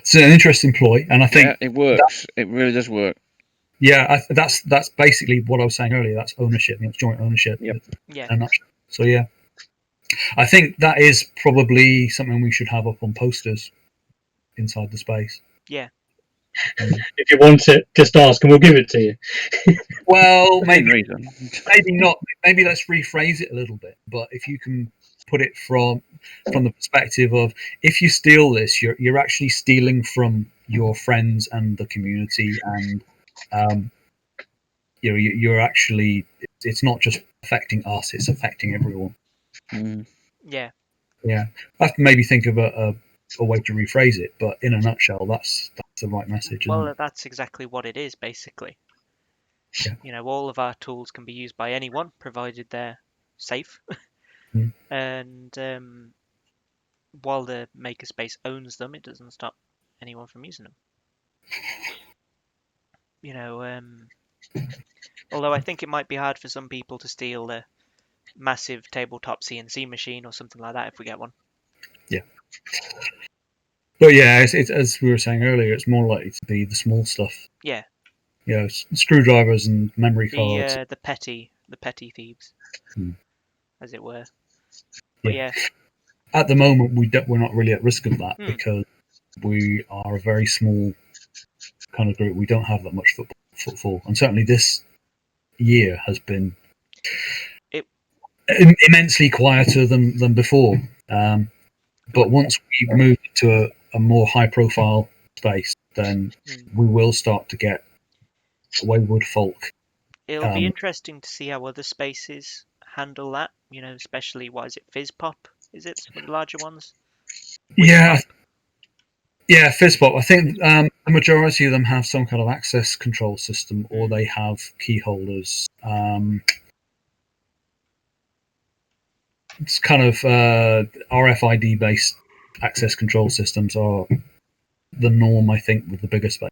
it's an interesting ploy, and I think Yeah, it works. It really does work. yeah, that's basically what I was saying earlier. That's ownership. It's joint ownership. Yep. Yeah. In a nutshell. So yeah, I think that is probably something we should have up on posters inside the space. Yeah. If you want it, just ask and we'll give it to you. Well, Within maybe reason. maybe not. Maybe let's rephrase it a little bit. But if you can put it from the perspective of, if you steal this, you're actually stealing from your friends and the community, and you're actually, it's not just affecting us; it's affecting everyone. Mm. Yeah. Yeah, I have to maybe think of a way to rephrase it, but in a nutshell, that's the right message. Isn't Well, it? that's exactly what it is, basically. Yeah. All of our tools can be used by anyone, provided they're safe. Mm. And while the makerspace owns them, it doesn't stop anyone from using them. Although I think it might be hard for some people to steal a massive tabletop CNC machine or something like that if we get one. Yeah. But yeah, it's as we were saying earlier, it's more likely to be the small stuff. Yeah. Screwdrivers and memory cards. The petty thieves, as it were. But Yeah. yeah. At the moment, we're not really at risk of that Hmm. because we are a very small kind of group. We don't have that much footfall, and certainly this year has been immensely quieter than before. But once we move to a more high-profile space, then we will start to get wayward folk. It'll be interesting to see how other spaces handle that. Especially, what is it, Fizzpop? Is it one of the larger ones? Yeah, Fizzpop. I think the majority of them have some kind of access control system, or they have key holders. It's kind of RFID-based access control systems are the norm, I think, with the bigger space.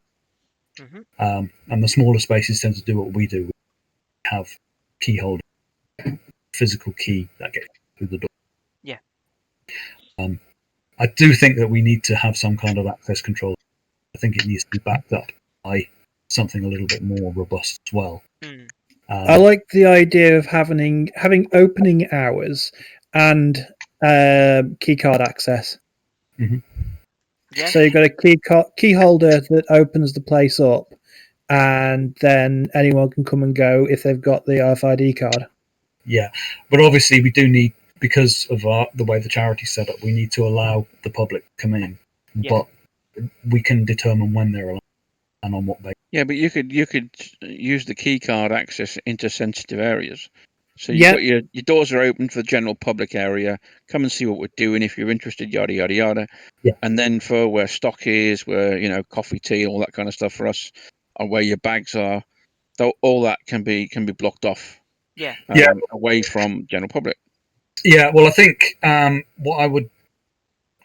Mm-hmm. And the smaller spaces tend to do what we do. We have key holder, physical key that gets through the door. Yeah. I do think that we need to have some kind of access control. I think it needs to be backed up by something a little bit more robust as well. I like the idea of having opening hours and keycard access. Mm-hmm. Yeah. So you've got a key holder that opens the place up, and then anyone can come and go if they've got the RFID card. Yeah, but obviously we do need, because of the way the charity's set up, we need to allow the public to come in. Yeah. But we can determine when they're allowed and on what basis. Yeah, but you could use the key card access into sensitive areas. So you've got your doors are open for the general public area. Come and see what we're doing if you're interested. Yada yada yada. Yeah. And then for where stock is, where coffee, tea, all that kind of stuff for us, or where your bags are, all that can be blocked off. Yeah. Away from general public. Yeah. Well, I think what I would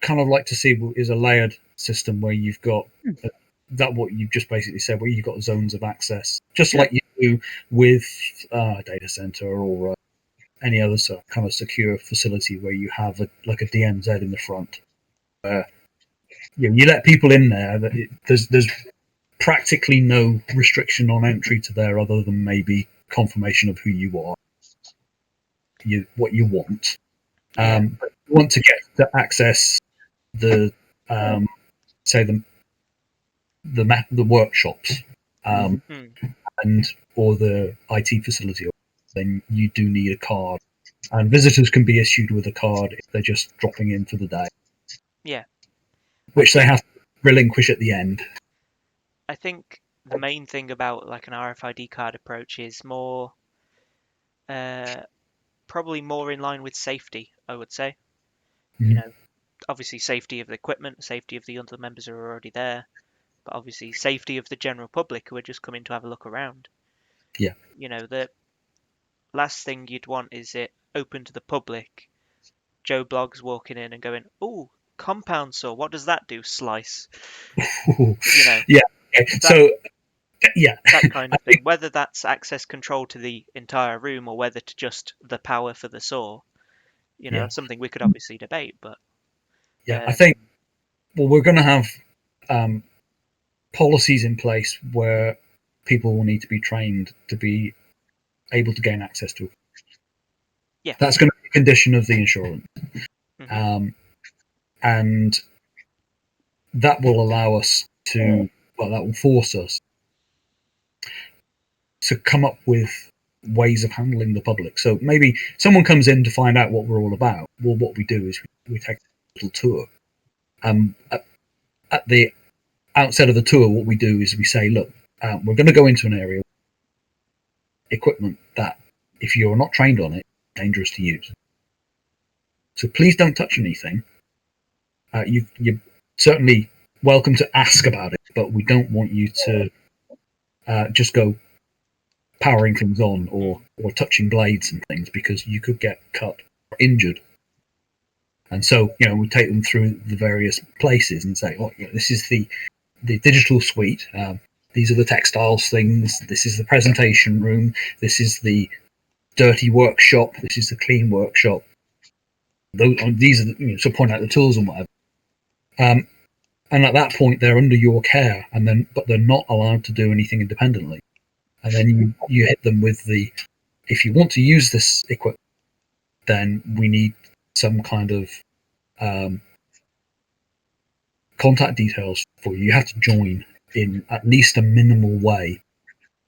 kind of like to see is a layered system where you've got that what you've just basically said, where you've got zones of access, just like you do with a data center or any other kind of secure facility where you have a DMZ in the front, where you let people in there. That there's practically no restriction on entry to there other than maybe confirmation of who you are, what you want. But you want to get to access the say the workshops and or the IT facility, then you do need a card, and visitors can be issued with a card if they're just dropping in for the day. Yeah, which they have to relinquish at the end. I think the main thing about like an RFID card approach is more, probably more in line with safety. I would say, obviously safety of the equipment, safety of the other members who are already there, but obviously safety of the general public who are just coming to have a look around. Yeah. The last thing you'd want is it open to the public, Joe Bloggs walking in and going, "Oh, compound saw, what does that do? Slice." Yeah. That kind of thing. Whether that's access control to the entire room or whether to just the power for the saw, that's something we could obviously debate. But I think we're going to have policies in place where people will need to be trained to be able to gain access to it. Yeah, that's going to be a condition of the insurance, and that will allow us to. Well, that will force us to come up with ways of handling the public. So maybe someone comes in to find out what we're all about. Well, what we do is we take a little tour. At the outset of the tour, what we do is we say, look, we're going to go into an area, equipment that, if you're not trained on it, is dangerous to use. So please don't touch anything. You're certainly welcome to ask about it, but we don't want you to just go powering things on or touching blades and things, because you could get cut or injured. And so, we take them through the various places and say, this is the digital suite. These are the textiles things. This is the presentation room. This is the dirty workshop. This is the clean workshop. These are so point out the tools and whatever. And at that point, they're under your care, but they're not allowed to do anything independently. And then you hit them with if you want to use this equipment, then we need some kind of contact details for you. You have to join in at least a minimal way,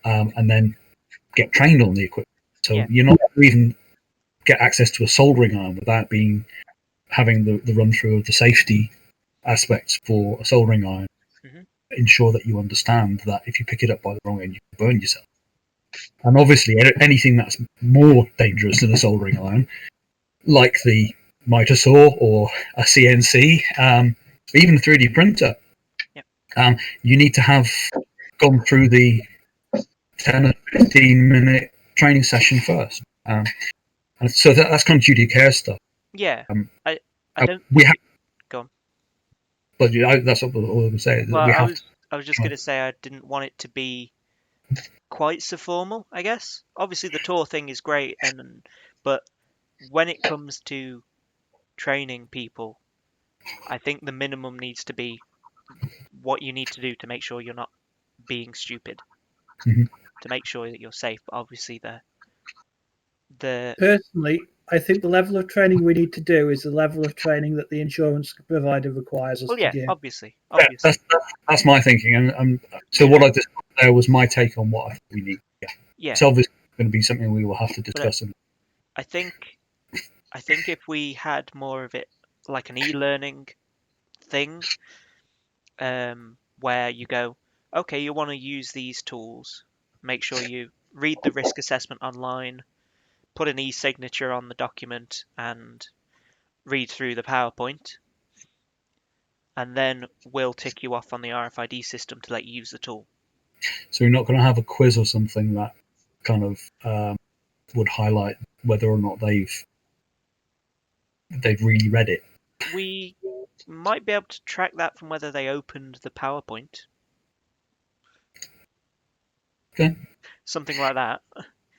and then get trained on the equipment. So you're not even get access to a soldering iron without having the run through of the safety aspects for a soldering iron. Ensure that you understand that if you pick it up by the wrong end, you can burn yourself. And obviously, anything that's more dangerous than a soldering iron, like the miter saw or a CNC, even a 3D printer, you need to have gone through the 10 or 15-minute training session first. And so that's kind of duty of care stuff. Yeah, I don't. We have. Go on. But that's all I was going to say. Well, I was just going to say I didn't want it to be quite so formal, I guess. Obviously, the tour thing is great, but when it comes to training people, I think the minimum needs to be what you need to do to make sure you're not being stupid, to make sure that you're safe. But obviously, personally, I think the level of training we need to do is the level of training that the insurance provider requires us to do. Obviously. That's my thinking, and so what I just there was my take on what I think we need. It's obviously going to be something we will have to discuss. I think if we had more of it like an e-learning thing, where you go, okay, you want to use these tools, make sure you read the risk assessment online, put an e-signature on the document and read through the PowerPoint, and then we'll tick you off on the RFID system to let you use the tool. So you're not going to have a quiz or something that kind of would highlight whether or not they've really read it. We might be able to track that from whether they opened the PowerPoint. Okay. Something like that.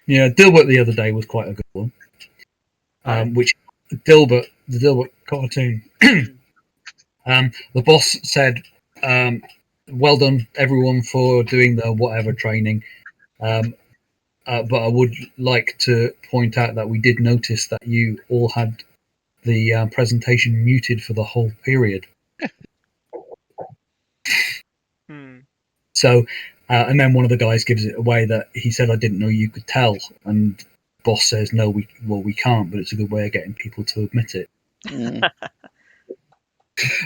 Yeah, Dilbert the other day was quite a good one. Which the Dilbert cartoon. The boss said, "Well done, everyone, for doing the whatever training." But I would like to point out that we did notice that you all had the presentation muted for the whole period. So, and then one of the guys gives it away that he said, "I didn't know you could tell," and boss says, "No, we can't, but it's a good way of getting people to admit it."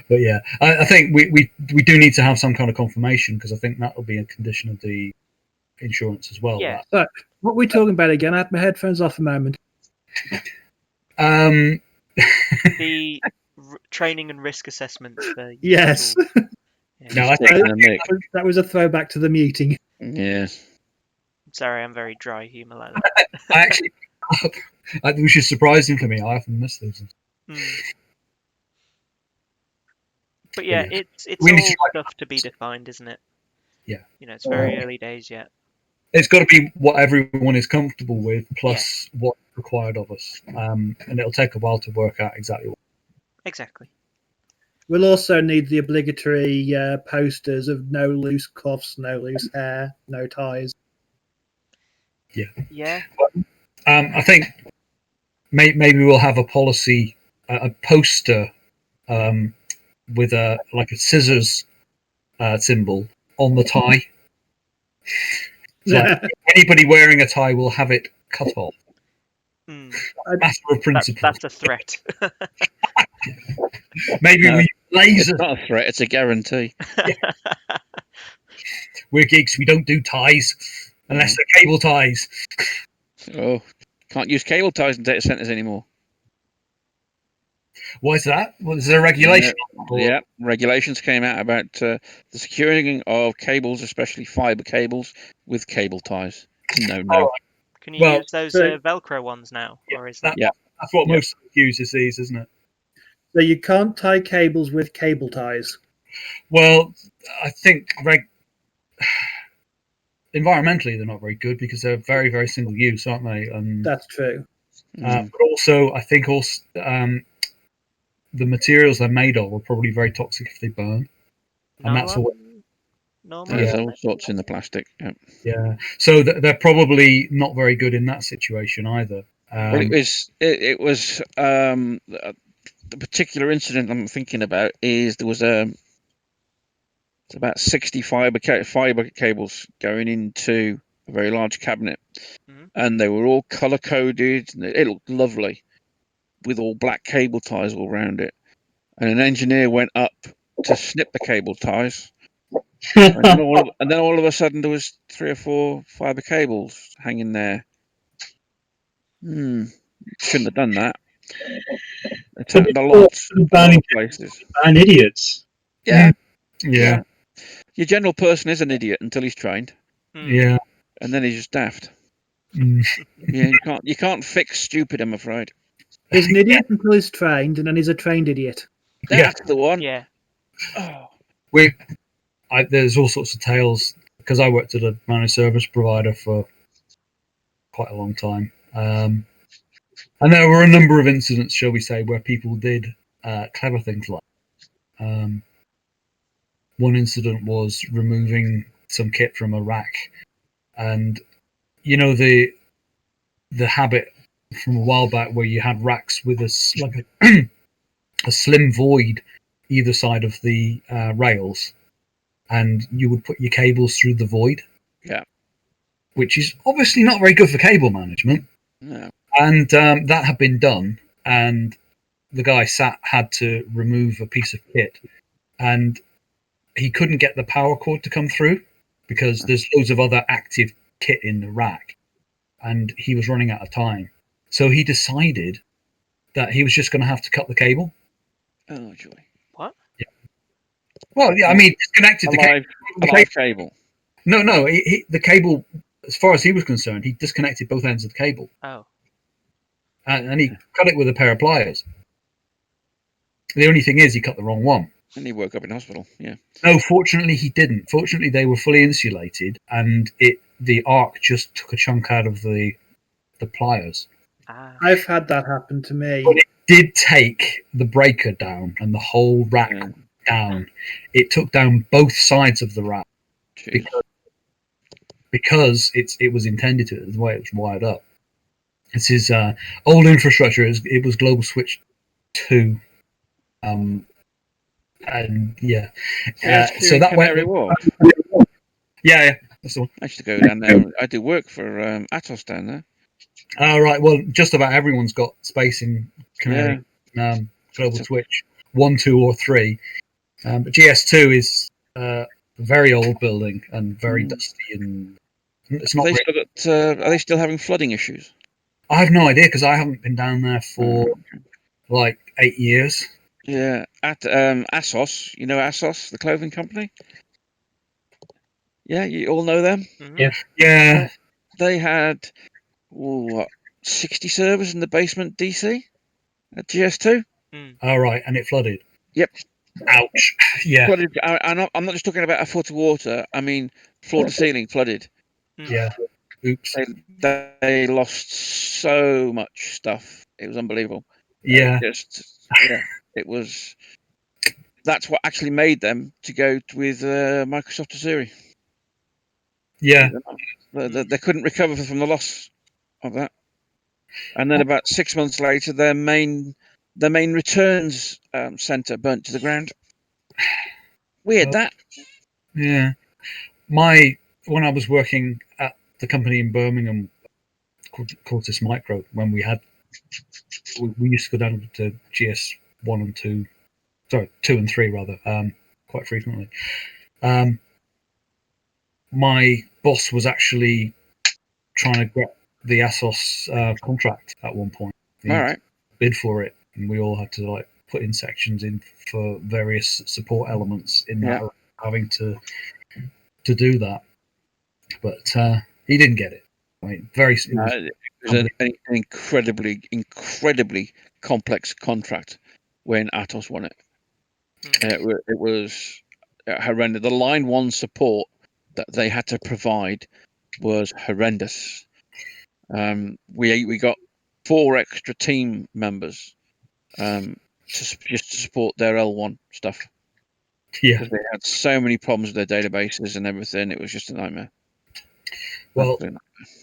But yeah, I think we do need to have some kind of confirmation, because I think that will be a condition of the insurance as well. Yeah. So, what we're talking about again? I had my headphones off a moment. The training and risk assessment. Yes. Yeah. No, I that was a throwback to the meeting. Yeah. Sorry, I'm very dry humour like that. I actually, which is surprising for me. I often miss those. But yeah, it's We need all to try- stuff to be defined, isn't it? Yeah. You know, it's very early days yet. It's got to be what everyone is comfortable with, plus what's required of us, and it'll take a while to work out exactly what. Exactly. We'll also need the obligatory posters of no loose cuffs, no loose hair, no ties. Yeah. Yeah. I think maybe we'll have a policy, a poster with a scissors symbol on the tie. Like, anybody wearing a tie will have it cut off. Matter of principle. That's a threat. Maybe we laser. It's not a threat, it's a guarantee. We're geeks, we don't do ties unless they're cable ties. Oh, can't use cable ties in data centers anymore. Why is that? Well, is there a regulation? Yeah, regulations came out about the securing of cables, especially fiber cables, with cable ties. No. Can you use those Velcro ones now? Yeah, or is that? That's what most uses these, isn't it? So you can't tie cables with cable ties. Well, I think environmentally they're not very good, because they're very, very single use, aren't they? That's true. But also, I think the materials they're made of are probably very toxic if they burn, and that's all. There's all sorts in the plastic. Yeah, so they're probably not very good in that situation either. Well, it was the particular incident I'm thinking about is there was it's about 60 fiber cables going into a very large cabinet, and they were all color coded, and it looked lovely with all black cable ties all around it. And an engineer went up to snip the cable ties, and then all of a sudden there was 3 or 4 fiber cables hanging there. Shouldn't have done that. It's happened a lot of places. And idiots. Yeah. Your general person is an idiot until he's trained. Yeah. And then he's just daft. Yeah, you can't fix stupid, I'm afraid. He's an idiot until he's trained, and then he's a trained idiot. That's the one. Yeah. There's all sorts of tales, because I worked at a managed service provider for quite a long time. And there were a number of incidents, shall we say, where people did clever things like one incident was removing some kit from a rack, and the habit from a while back where you had racks with a slim void either side of the rails, and you would put your cables through the void. Yeah. Which is obviously not very good for cable management. No. And that had been done, and the guy had to remove a piece of kit, and he couldn't get the power cord to come through because there's loads of other active kit in the rack, and he was running out of time. So he decided that he was just going to have to cut the cable. Oh joy! What? Well, yeah, I mean, disconnected A the live, a cable. live cable. No, the cable, as far as he was concerned, he disconnected both ends of the cable, Oh. and he cut it with a pair of pliers. The only thing is, he cut the wrong one. And he woke up in hospital. Yeah. No, fortunately, he didn't. Fortunately, they were fully insulated, and the arc just took a chunk out of the pliers. Ah. I've had that happen to me. But it did take the breaker down and the whole rack Yeah. down. It took down both sides of the rack Jeez. because it was intended to, the way it was wired up. This is old infrastructure. It was Global Switch 2. And yeah. So that Canary went. Wharf. Yeah, that's the one. I used to go down there. I do work for Atos down there. All right. Well, just about everyone's got space in Canary Global So- Switch 1, 2, or 3. But GS2 is a very old building and very dusty, and it's not. Are they still having flooding issues? I have no idea because I haven't been down there for like 8 years. Yeah, at ASOS, you know ASOS, the clothing company. Yeah, you all know them. Mhm. Yeah. They had 60 servers in the basement DC at GS2. All right, and it flooded. Yep. Ouch. Yeah. Flooded. I'm not just talking about a foot of water. I mean, floor to ceiling flooded. Yeah. Oops. They lost so much stuff. It was unbelievable. Yeah. It was. That's what actually made them to go with Microsoft Azure. Yeah. They couldn't recover from the loss of that. And then about 6 months later, their main returns center burnt to the ground. Weird that. Yeah. When I was working at the company in Birmingham called Cortis Micro, when we used to go down to GS 1 and 2, sorry, 2 and 3 rather, quite frequently. My boss was actually trying to get the ASOS contract at one point. He All right. bid for it, and we all had to like put in sections in for various support elements in that, having to do that. But he didn't get it. I mean, It was an incredibly complex contract when Atos won it. It was horrendous. The Line 1 support that they had to provide was horrendous. We got 4 extra team members just to support their L1 stuff. Yeah. Because they had so many problems with their databases and everything. It was just a nightmare. Well,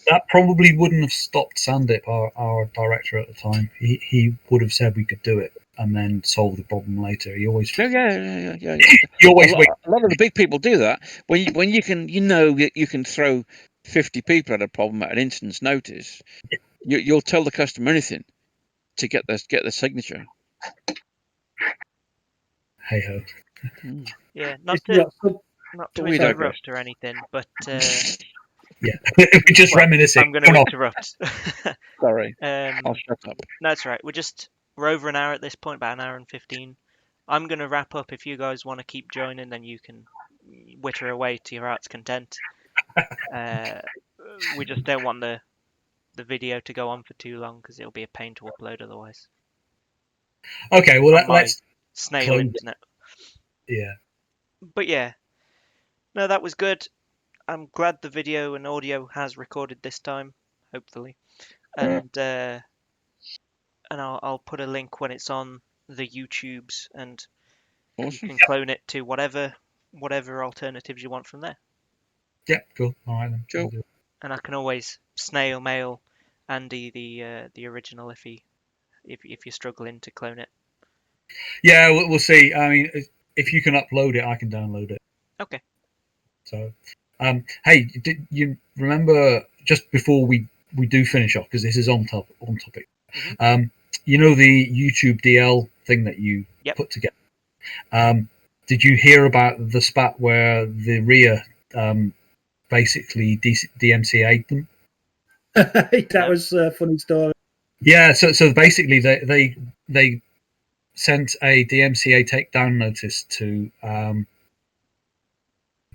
that probably wouldn't have stopped Sandip, our director at the time. He would have said we could do it and then solve the problem later. He always. Yeah. You always a lot of the big people do that. When you can, that you can throw 50 people at a problem at an instant's notice. You'll tell the customer anything to get the signature. Hey ho. Yeah, not Yeah, to we digress. interrupt or anything, but Yeah, we're just reminiscing. I'm going to interrupt. Sorry, I'll shut up. No, it's all right. We're over an hour at this point, about an hour and 15. I'm going to wrap up. If you guys want to keep joining, then you can witter away to your heart's content. We just don't want the video to go on for too long because it'll be a pain to upload otherwise. Okay, well On my let's snail close. internet. Yeah. But yeah, no, that was good. I'm glad the video and audio has recorded this time, hopefully, and I'll put a link when it's on the YouTubes, and Awesome. you can clone it to whatever alternatives you want from there. Yeah, cool. All right then. Cool. And I can always snail mail Andy the original if you're struggling to clone it. Yeah, we'll see. I mean, if you can upload it, I can download it. Okay. So, hey, did you remember just before we do finish off, because this is on topic? You know the YouTube DL thing that you put together. Did you hear about the spat where the RIA basically DMCA'd them? That was a funny story. Yeah, so basically they sent a DMCA takedown notice to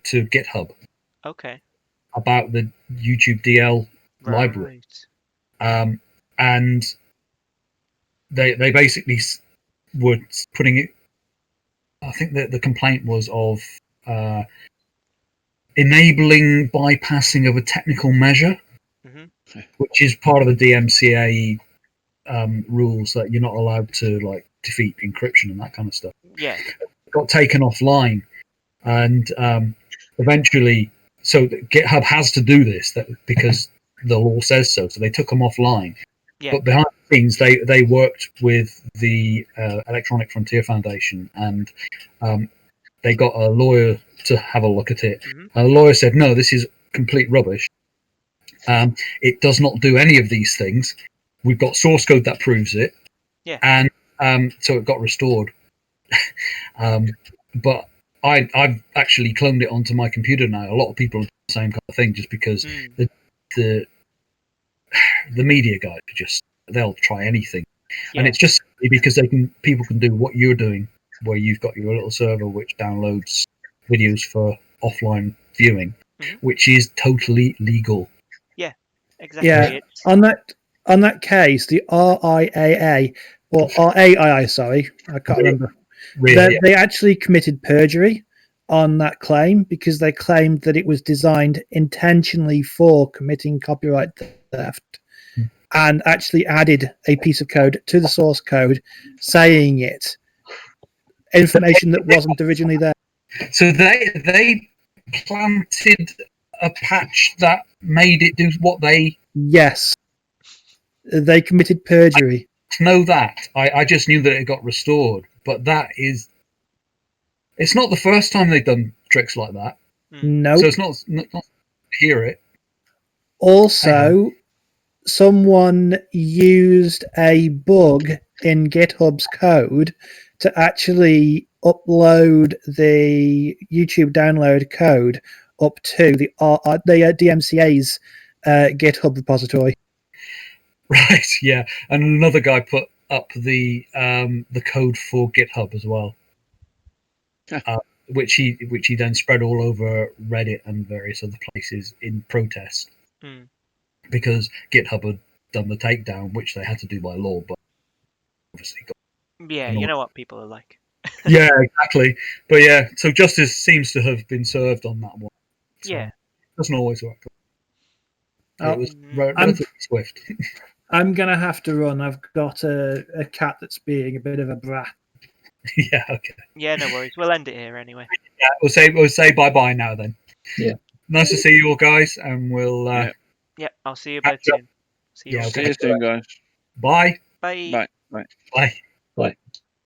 GitHub Okay. about the YouTube DL library, Right. and they basically were putting it. I think that the complaint was of enabling bypassing of a technical measure, which is part of the DMCA rules that you're not allowed to like defeat encryption and that kind of stuff. Yeah. Got taken offline, and eventually, so GitHub has to do this because the law says so. So they took them offline. Yeah. But behind the scenes, they worked with the Electronic Frontier Foundation, and they got a lawyer to have a look at it. Mhm. And the lawyer said, "No, this is complete rubbish. It does not do any of these things. We've got source code that proves it." Yeah. And so it got restored. But I've actually cloned it onto my computer now. A lot of people do the same kind of thing, just because the media guys they'll try anything, and it's just because people can do what you're doing, where you've got your little server which downloads videos for offline viewing, which is totally legal. Yeah, exactly. Yeah, on that case, the RIAA or RAII, sorry, I can't remember. Really, They actually committed perjury on that claim because they claimed that it was designed intentionally for committing copyright theft, and actually added a piece of code to the source code saying it, information that wasn't originally there. So they planted a patch that made it do what they. Yes, they committed perjury. Know that I just knew that it got restored, but it's not the first time they've done tricks like that. No, So it's not hear it. Also, someone used a bug in GitHub's code to actually upload the YouTube download code up to the DMCA's GitHub repository. Right, yeah, and another guy put up the code for GitHub as well, which he then spread all over Reddit and various other places in protest, because GitHub had done the takedown, which they had to do by law, but obviously you know what people are like. Yeah, exactly. But yeah, so justice seems to have been served on that one. So Yeah, it doesn't always work. It was I'm relatively swift. I'm gonna have to run. I've got a cat that's being a bit of a brat. Yeah, okay. Yeah, no worries. We'll end it here anyway. Yeah, we'll say bye bye now then. Yeah. Nice to see you all, guys, and we'll. Yeah, I'll see you both soon. See you. Yeah, all okay. See you soon, guys. Bye. Bye. Bye. Bye. Bye. Bye.